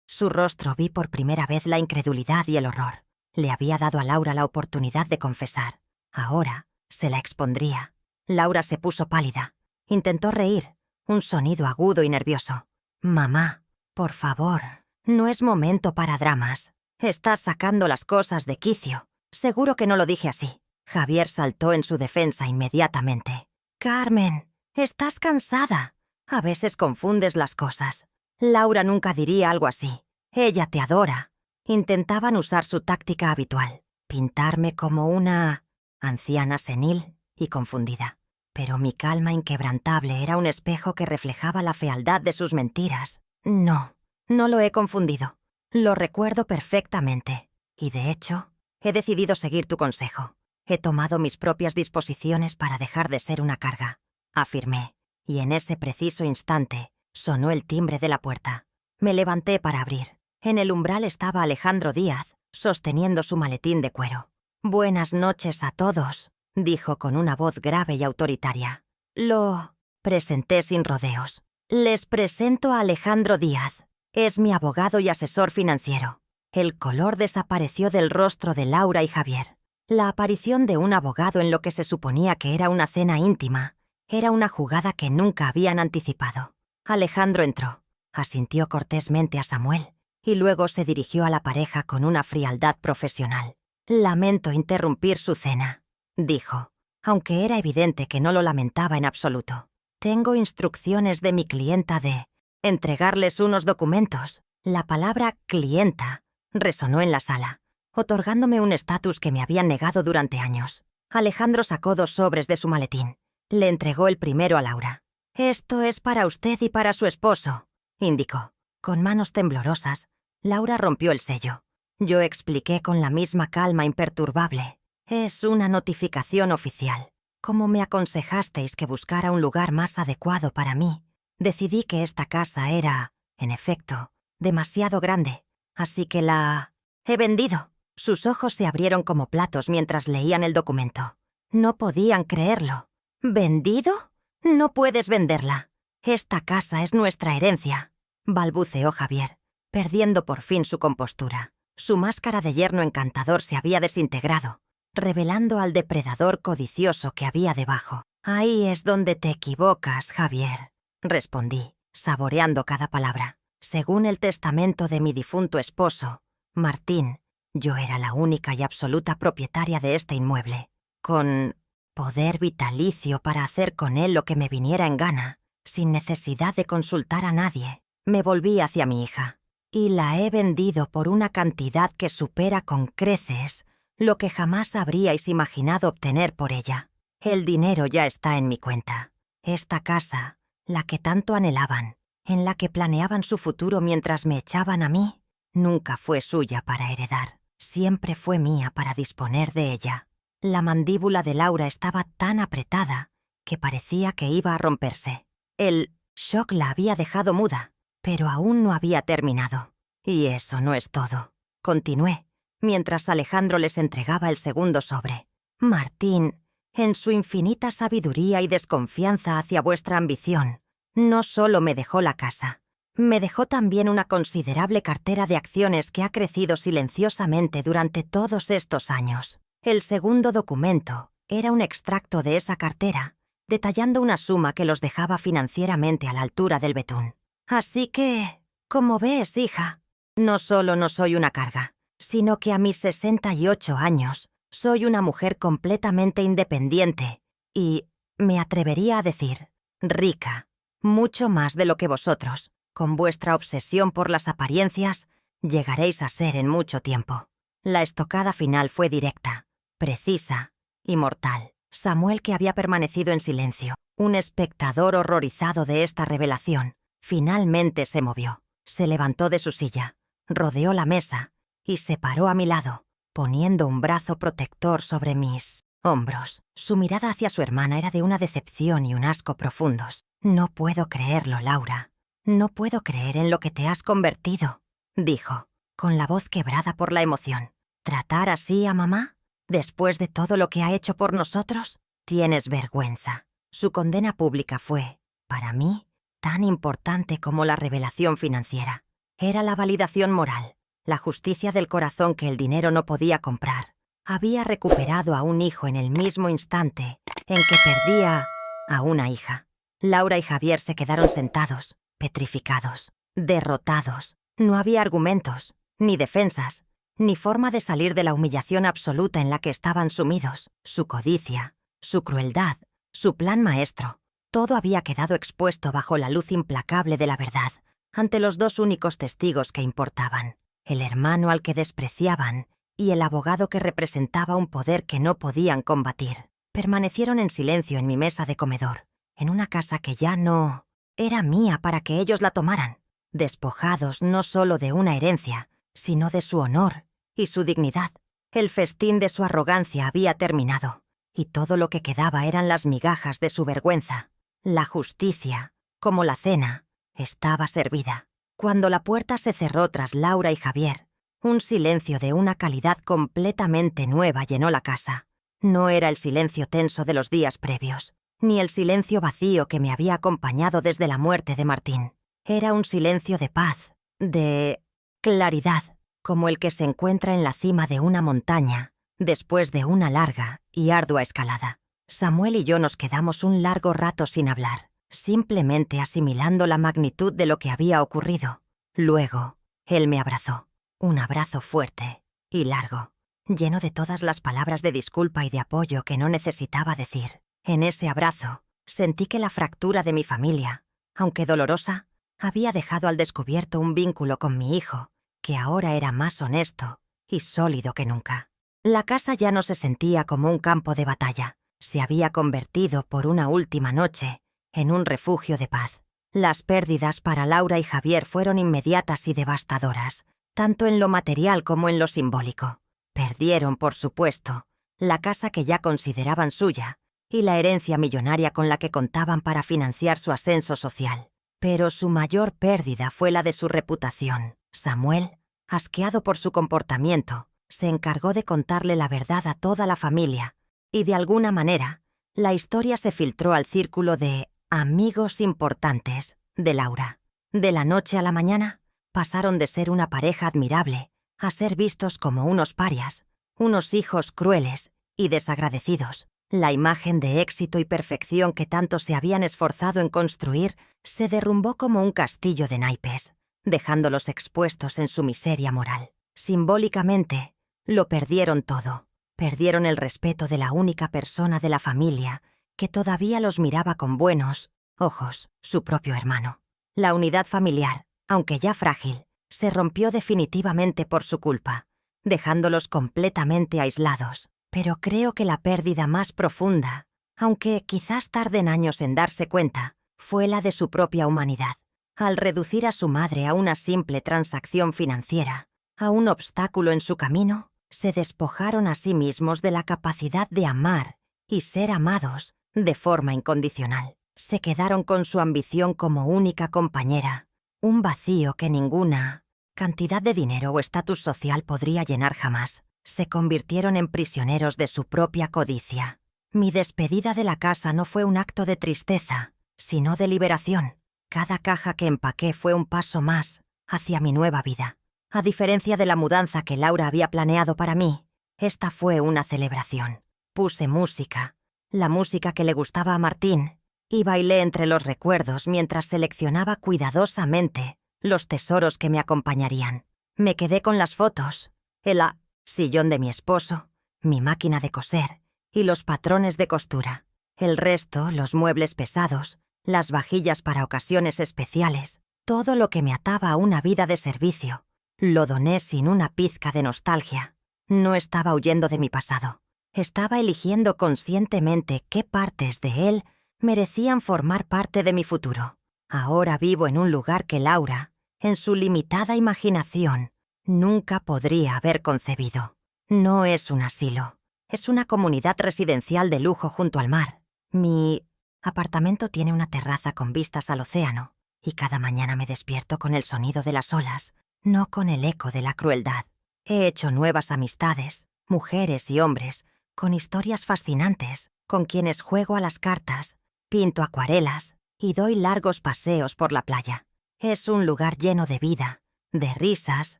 su rostro vi por primera vez la incredulidad y el horror. Le había dado a Laura la oportunidad de confesar. Ahora se la expondría. Laura se puso pálida. Intentó reír, un sonido agudo y nervioso. «Mamá, por favor, no es momento para dramas. Estás sacando las cosas de quicio. Seguro que no lo dije así». Javier saltó en su defensa inmediatamente. «Carmen, estás cansada. A veces confundes las cosas. Laura nunca diría algo así. Ella te adora». Intentaban usar su táctica habitual, pintarme como una anciana senil y confundida. Pero mi calma inquebrantable era un espejo que reflejaba la fealdad de sus mentiras. No lo he confundido. Lo recuerdo perfectamente. Y de hecho, he decidido seguir tu consejo. He tomado mis propias disposiciones para dejar de ser una carga, afirmé. Y en ese preciso instante sonó el timbre de la puerta. Me levanté para abrir. En el umbral estaba Alejandro Díaz, sosteniendo su maletín de cuero. «Buenas noches a todos», dijo con una voz grave y autoritaria. Lo presenté sin rodeos. «Les presento a Alejandro Díaz. Es mi abogado y asesor financiero». El color desapareció del rostro de Laura y Javier. La aparición de un abogado en lo que se suponía que era una cena íntima era una jugada que nunca habían anticipado. Alejandro entró, asintió cortésmente a Samuel y luego se dirigió a la pareja con una frialdad profesional. «Lamento interrumpir su cena», dijo, aunque era evidente que no lo lamentaba en absoluto. «Tengo instrucciones de mi clienta de entregarles unos documentos». La palabra «clienta» resonó en la sala, otorgándome un estatus que me habían negado durante años. Alejandro sacó 2 sobres de su maletín. Le entregó el primero a Laura. «Esto es para usted y para su esposo». indicó. Con manos temblorosas, Laura rompió el sello. Yo expliqué con la misma calma imperturbable. Es una notificación oficial. Como me aconsejasteis que buscara un lugar más adecuado para mí, decidí que esta casa era, en efecto, demasiado grande, así que la he vendido. Sus ojos se abrieron como platos mientras leían el documento. No podían creerlo. ¿Vendido? No puedes venderla. Esta casa es nuestra herencia, balbuceó Javier, perdiendo por fin su compostura. Su máscara de yerno encantador se había desintegrado, revelando al depredador codicioso que había debajo. Ahí es donde te equivocas, Javier, respondí, saboreando cada palabra. Según el testamento de mi difunto esposo, Martín, yo era la única y absoluta propietaria de este inmueble, con poder vitalicio para hacer con él lo que me viniera en gana, sin necesidad de consultar a nadie. Me volví hacia mi hija, y la he vendido por una cantidad que supera con creces lo que jamás habríais imaginado obtener por ella. El dinero ya está en mi cuenta. Esta casa, la que tanto anhelaban, en la que planeaban su futuro mientras me echaban a mí, nunca fue suya para heredar. Siempre fue mía para disponer de ella. La mandíbula de Laura estaba tan apretada que parecía que iba a romperse. El shock la había dejado muda, pero aún no había terminado. Y eso no es todo, continué, mientras Alejandro les entregaba el segundo sobre. Martín, en su infinita sabiduría y desconfianza hacia vuestra ambición, no solo me dejó la casa, me dejó también una considerable cartera de acciones que ha crecido silenciosamente durante todos estos años. El segundo documento era un extracto de esa cartera, detallando una suma que los dejaba financieramente a la altura del betún. Así que, como ves, hija, no solo no soy una carga, sino que a mis 68 años soy una mujer completamente independiente y, me atrevería a decir, rica, mucho más de lo que vosotros, con vuestra obsesión por las apariencias, llegaréis a ser en mucho tiempo. La estocada final fue directa, precisa y mortal. Samuel, que había permanecido en silencio, un espectador horrorizado de esta revelación, finalmente se movió. Se levantó de su silla, rodeó la mesa y se paró a mi lado, poniendo un brazo protector sobre mis hombros. Su mirada hacia su hermana era de una decepción y un asco profundos. No puedo creerlo, Laura. No puedo creer en lo que te has convertido, dijo, con la voz quebrada por la emoción. ¿Tratar así a mamá? ¿Después de todo lo que ha hecho por nosotros? Tienes vergüenza. Su condena pública fue, para mí, tan importante como la revelación financiera. Era la validación moral, la justicia del corazón que el dinero no podía comprar. Había recuperado a un hijo en el mismo instante en que perdía a una hija. Laura y Javier se quedaron sentados, petrificados, derrotados. No había argumentos, ni defensas, ni forma de salir de la humillación absoluta en la que estaban sumidos. Su codicia, su crueldad, su plan maestro, todo había quedado expuesto bajo la luz implacable de la verdad, ante los dos únicos testigos que importaban, el hermano al que despreciaban y el abogado que representaba un poder que no podían combatir. Permanecieron en silencio en mi mesa de comedor, en una casa que ya no era mía para que ellos la tomaran, despojados no solo de una herencia, sino de su honor y su dignidad. El festín de su arrogancia había terminado, y todo lo que quedaba eran las migajas de su vergüenza. La justicia, como la cena, estaba servida. Cuando la puerta se cerró tras Laura y Javier, un silencio de una calidad completamente nueva llenó la casa. No era el silencio tenso de los días previos, ni el silencio vacío que me había acompañado desde la muerte de Martín. Era un silencio de paz, de claridad, como el que se encuentra en la cima de una montaña, después de una larga y ardua escalada. Samuel y yo nos quedamos un largo rato sin hablar, simplemente asimilando la magnitud de lo que había ocurrido. Luego, él me abrazó, un abrazo fuerte y largo, lleno de todas las palabras de disculpa y de apoyo que no necesitaba decir. En ese abrazo, sentí que la fractura de mi familia, aunque dolorosa, había dejado al descubierto un vínculo con mi hijo, que ahora era más honesto y sólido que nunca. La casa ya no se sentía como un campo de batalla. Se había convertido por una última noche en un refugio de paz. Las pérdidas para Laura y Javier fueron inmediatas y devastadoras, tanto en lo material como en lo simbólico. Perdieron, por supuesto, la casa que ya consideraban suya y la herencia millonaria con la que contaban para financiar su ascenso social. Pero su mayor pérdida fue la de su reputación. Samuel, asqueado por su comportamiento, se encargó de contarle la verdad a toda la familia y, de alguna manera, la historia se filtró al círculo de amigos importantes de Laura. De la noche a la mañana, pasaron de ser una pareja admirable a ser vistos como unos parias, unos hijos crueles y desagradecidos. La imagen de éxito y perfección que tanto se habían esforzado en construir se derrumbó como un castillo de naipes, dejándolos expuestos en su miseria moral. Simbólicamente, lo perdieron todo. Perdieron el respeto de la única persona de la familia que todavía los miraba con buenos ojos, su propio hermano. La unidad familiar, aunque ya frágil, se rompió definitivamente por su culpa, dejándolos completamente aislados. Pero creo que la pérdida más profunda, aunque quizás tarden años en darse cuenta, fue la de su propia humanidad. Al reducir a su madre a una simple transacción financiera, a un obstáculo en su camino, se despojaron a sí mismos de la capacidad de amar y ser amados de forma incondicional. Se quedaron con su ambición como única compañera, un vacío que ninguna cantidad de dinero o estatus social podría llenar jamás. Se convirtieron en prisioneros de su propia codicia. Mi despedida de la casa no fue un acto de tristeza, sino de liberación. Cada caja que empaqué fue un paso más hacia mi nueva vida. A diferencia de la mudanza que Laura había planeado para mí, esta fue una celebración. Puse música, la música que le gustaba a Martín, y bailé entre los recuerdos mientras seleccionaba cuidadosamente los tesoros que me acompañarían. Me quedé con las fotos, el sillón de mi esposo, mi máquina de coser y los patrones de costura. El resto, los muebles pesados, las vajillas para ocasiones especiales, todo lo que me ataba a una vida de servicio, lo doné sin una pizca de nostalgia. No estaba huyendo de mi pasado. Estaba eligiendo conscientemente qué partes de él merecían formar parte de mi futuro. Ahora vivo en un lugar que Laura, en su limitada imaginación, nunca podría haber concebido. No es un asilo, es una comunidad residencial de lujo junto al mar. Mi apartamento tiene una terraza con vistas al océano, y cada mañana me despierto con el sonido de las olas, no con el eco de la crueldad. He hecho nuevas amistades, mujeres y hombres, con historias fascinantes, con quienes juego a las cartas, pinto acuarelas y doy largos paseos por la playa. Es un lugar lleno de vida, de risas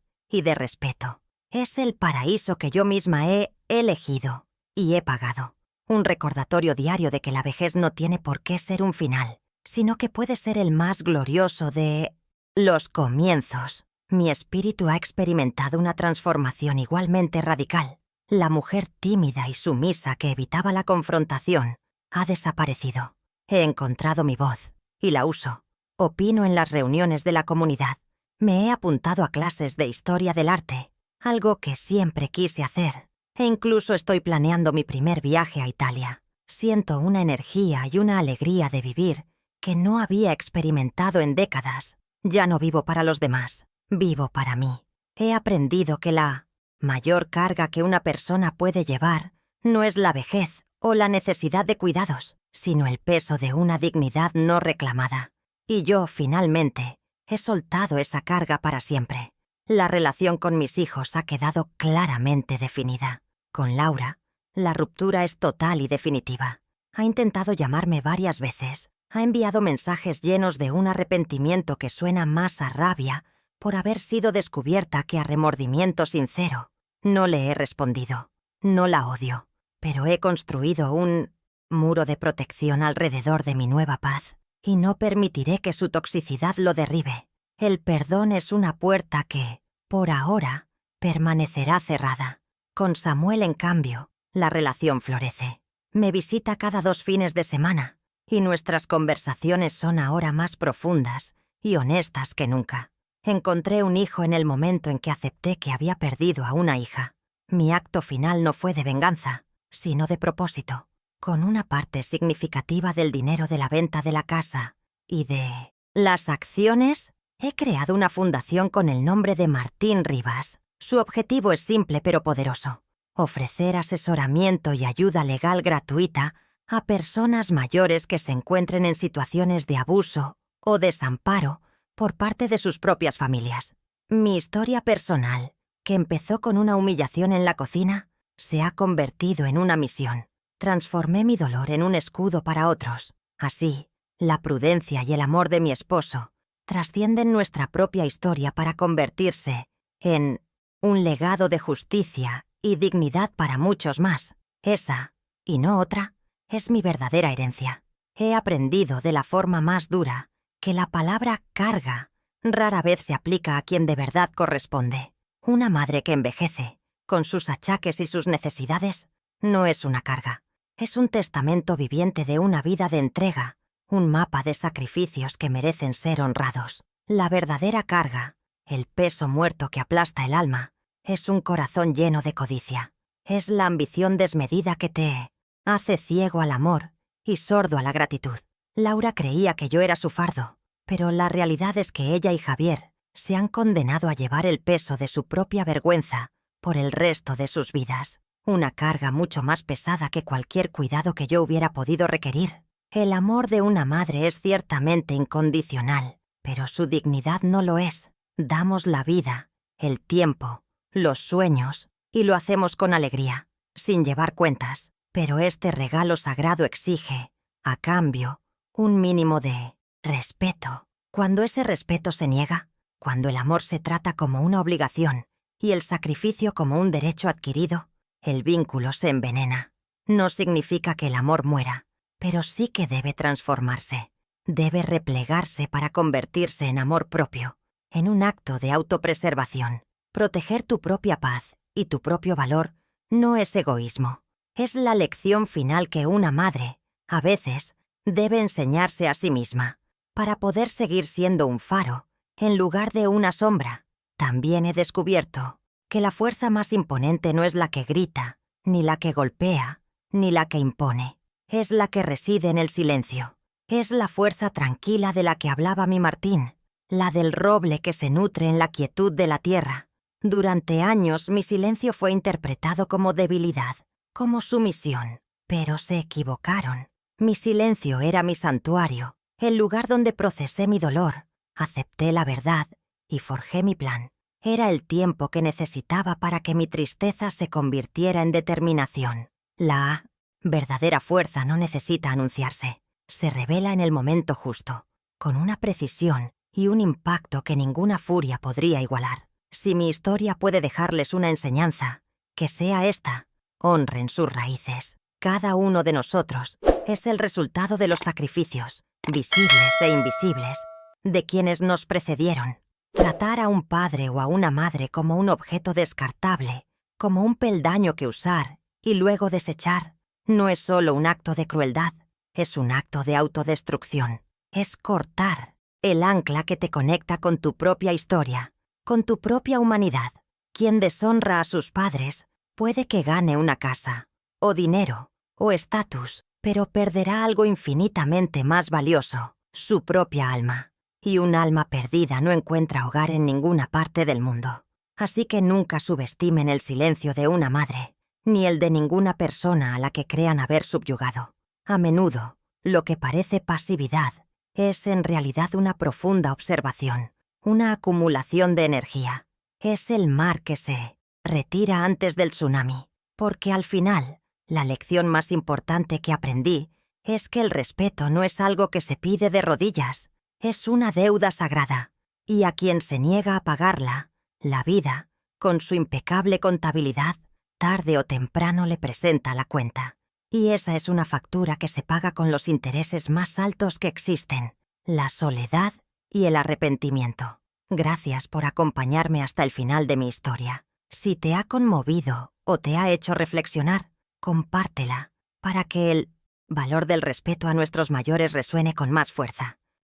y de respeto. Es el paraíso que yo misma he elegido y he pagado. Un recordatorio diario de que la vejez no tiene por qué ser un final, sino que puede ser el más glorioso de los comienzos. Mi espíritu ha experimentado una transformación igualmente radical. La mujer tímida y sumisa que evitaba la confrontación ha desaparecido. He encontrado mi voz y la uso. Opino en las reuniones de la comunidad. Me he apuntado a clases de historia del arte, algo que siempre quise hacer, e incluso estoy planeando mi primer viaje a Italia. Siento una energía y una alegría de vivir que no había experimentado en décadas. Ya no vivo para los demás, vivo para mí. He aprendido que la mayor carga que una persona puede llevar no es la vejez o la necesidad de cuidados, sino el peso de una dignidad no reclamada. Y yo, finalmente, he soltado esa carga para siempre. La relación con mis hijos ha quedado claramente definida. Con Laura, la ruptura es total y definitiva. Ha intentado llamarme varias veces. Ha enviado mensajes llenos de un arrepentimiento que suena más a rabia por haber sido descubierta que a remordimiento sincero. No le he respondido. No la odio. Pero he construido un muro de protección alrededor de mi nueva paz. Y no permitiré que su toxicidad lo derribe. El perdón es una puerta que, por ahora, permanecerá cerrada. Con Samuel, en cambio, la relación florece. Me visita cada 2 fines de semana, y nuestras conversaciones son ahora más profundas y honestas que nunca. Encontré un hijo en el momento en que acepté que había perdido a una hija. Mi acto final no fue de venganza, sino de propósito, con una parte significativa del dinero de la venta de la casa y de Las acciones. He creado una fundación con el nombre de Martín Rivas. Su objetivo es simple pero poderoso: ofrecer asesoramiento y ayuda legal gratuita a personas mayores que se encuentren en situaciones de abuso o desamparo por parte de sus propias familias. Mi historia personal, que empezó con una humillación en la cocina, se ha convertido en una misión. Transformé mi dolor en un escudo para otros. Así, la prudencia y el amor de mi esposo trascienden nuestra propia historia para convertirse en un legado de justicia y dignidad para muchos más. Esa, y no otra, es mi verdadera herencia. He aprendido de la forma más dura que la palabra carga rara vez se aplica a quien de verdad corresponde. Una madre que envejece, con sus achaques y sus necesidades, no es una carga. Es un testamento viviente de una vida de entrega, un mapa de sacrificios que merecen ser honrados. La verdadera carga, el peso muerto que aplasta el alma, es un corazón lleno de codicia. Es la ambición desmedida que te hace ciego al amor y sordo a la gratitud. Laura creía que yo era su fardo, pero la realidad es que ella y Javier se han condenado a llevar el peso de su propia vergüenza por el resto de sus vidas. Una carga mucho más pesada que cualquier cuidado que yo hubiera podido requerir. El amor de una madre es ciertamente incondicional, pero su dignidad no lo es. Damos la vida, el tiempo, los sueños, y lo hacemos con alegría, sin llevar cuentas. Pero este regalo sagrado exige, a cambio, un mínimo de respeto. Cuando ese respeto se niega, cuando el amor se trata como una obligación y el sacrificio como un derecho adquirido, el vínculo se envenena. No significa que el amor muera, pero sí que debe transformarse. Debe replegarse para convertirse en amor propio, en un acto de autopreservación. Proteger tu propia paz y tu propio valor no es egoísmo. Es la lección final que una madre, a veces, debe enseñarse a sí misma, para poder seguir siendo un faro, en lugar de una sombra. También he descubierto que la fuerza más imponente no es la que grita, ni la que golpea, ni la que impone. Es la que reside en el silencio. Es la fuerza tranquila de la que hablaba mi Martín, la del roble que se nutre en la quietud de la tierra. Durante años mi silencio fue interpretado como debilidad, como sumisión, pero se equivocaron. Mi silencio era mi santuario, el lugar donde procesé mi dolor, acepté la verdad y forjé mi plan. Era el tiempo que necesitaba para que mi tristeza se convirtiera en determinación. La verdadera fuerza no necesita anunciarse. Se revela en el momento justo, con una precisión y un impacto que ninguna furia podría igualar. Si mi historia puede dejarles una enseñanza, que sea esta: honren sus raíces. Cada uno de nosotros es el resultado de los sacrificios, visibles e invisibles, de quienes nos precedieron. Tratar a un padre o a una madre como un objeto descartable, como un peldaño que usar y luego desechar, no es solo un acto de crueldad, es un acto de autodestrucción. Es cortar el ancla que te conecta con tu propia historia, con tu propia humanidad. Quien deshonra a sus padres puede que gane una casa, o dinero, o estatus, pero perderá algo infinitamente más valioso: su propia alma. Y un alma perdida no encuentra hogar en ninguna parte del mundo. Así que nunca subestimen el silencio de una madre, ni el de ninguna persona a la que crean haber subyugado. A menudo, lo que parece pasividad es en realidad una profunda observación, una acumulación de energía. Es el mar que se retira antes del tsunami, porque al final, la lección más importante que aprendí es que el respeto no es algo que se pide de rodillas, es una deuda sagrada, y a quien se niega a pagarla, la vida, con su impecable contabilidad, tarde o temprano le presenta la cuenta. Y esa es una factura que se paga con los intereses más altos que existen: la soledad y el arrepentimiento. Gracias por acompañarme hasta el final de mi historia. Si te ha conmovido o te ha hecho reflexionar, compártela para que el valor del respeto a nuestros mayores resuene con más fuerza.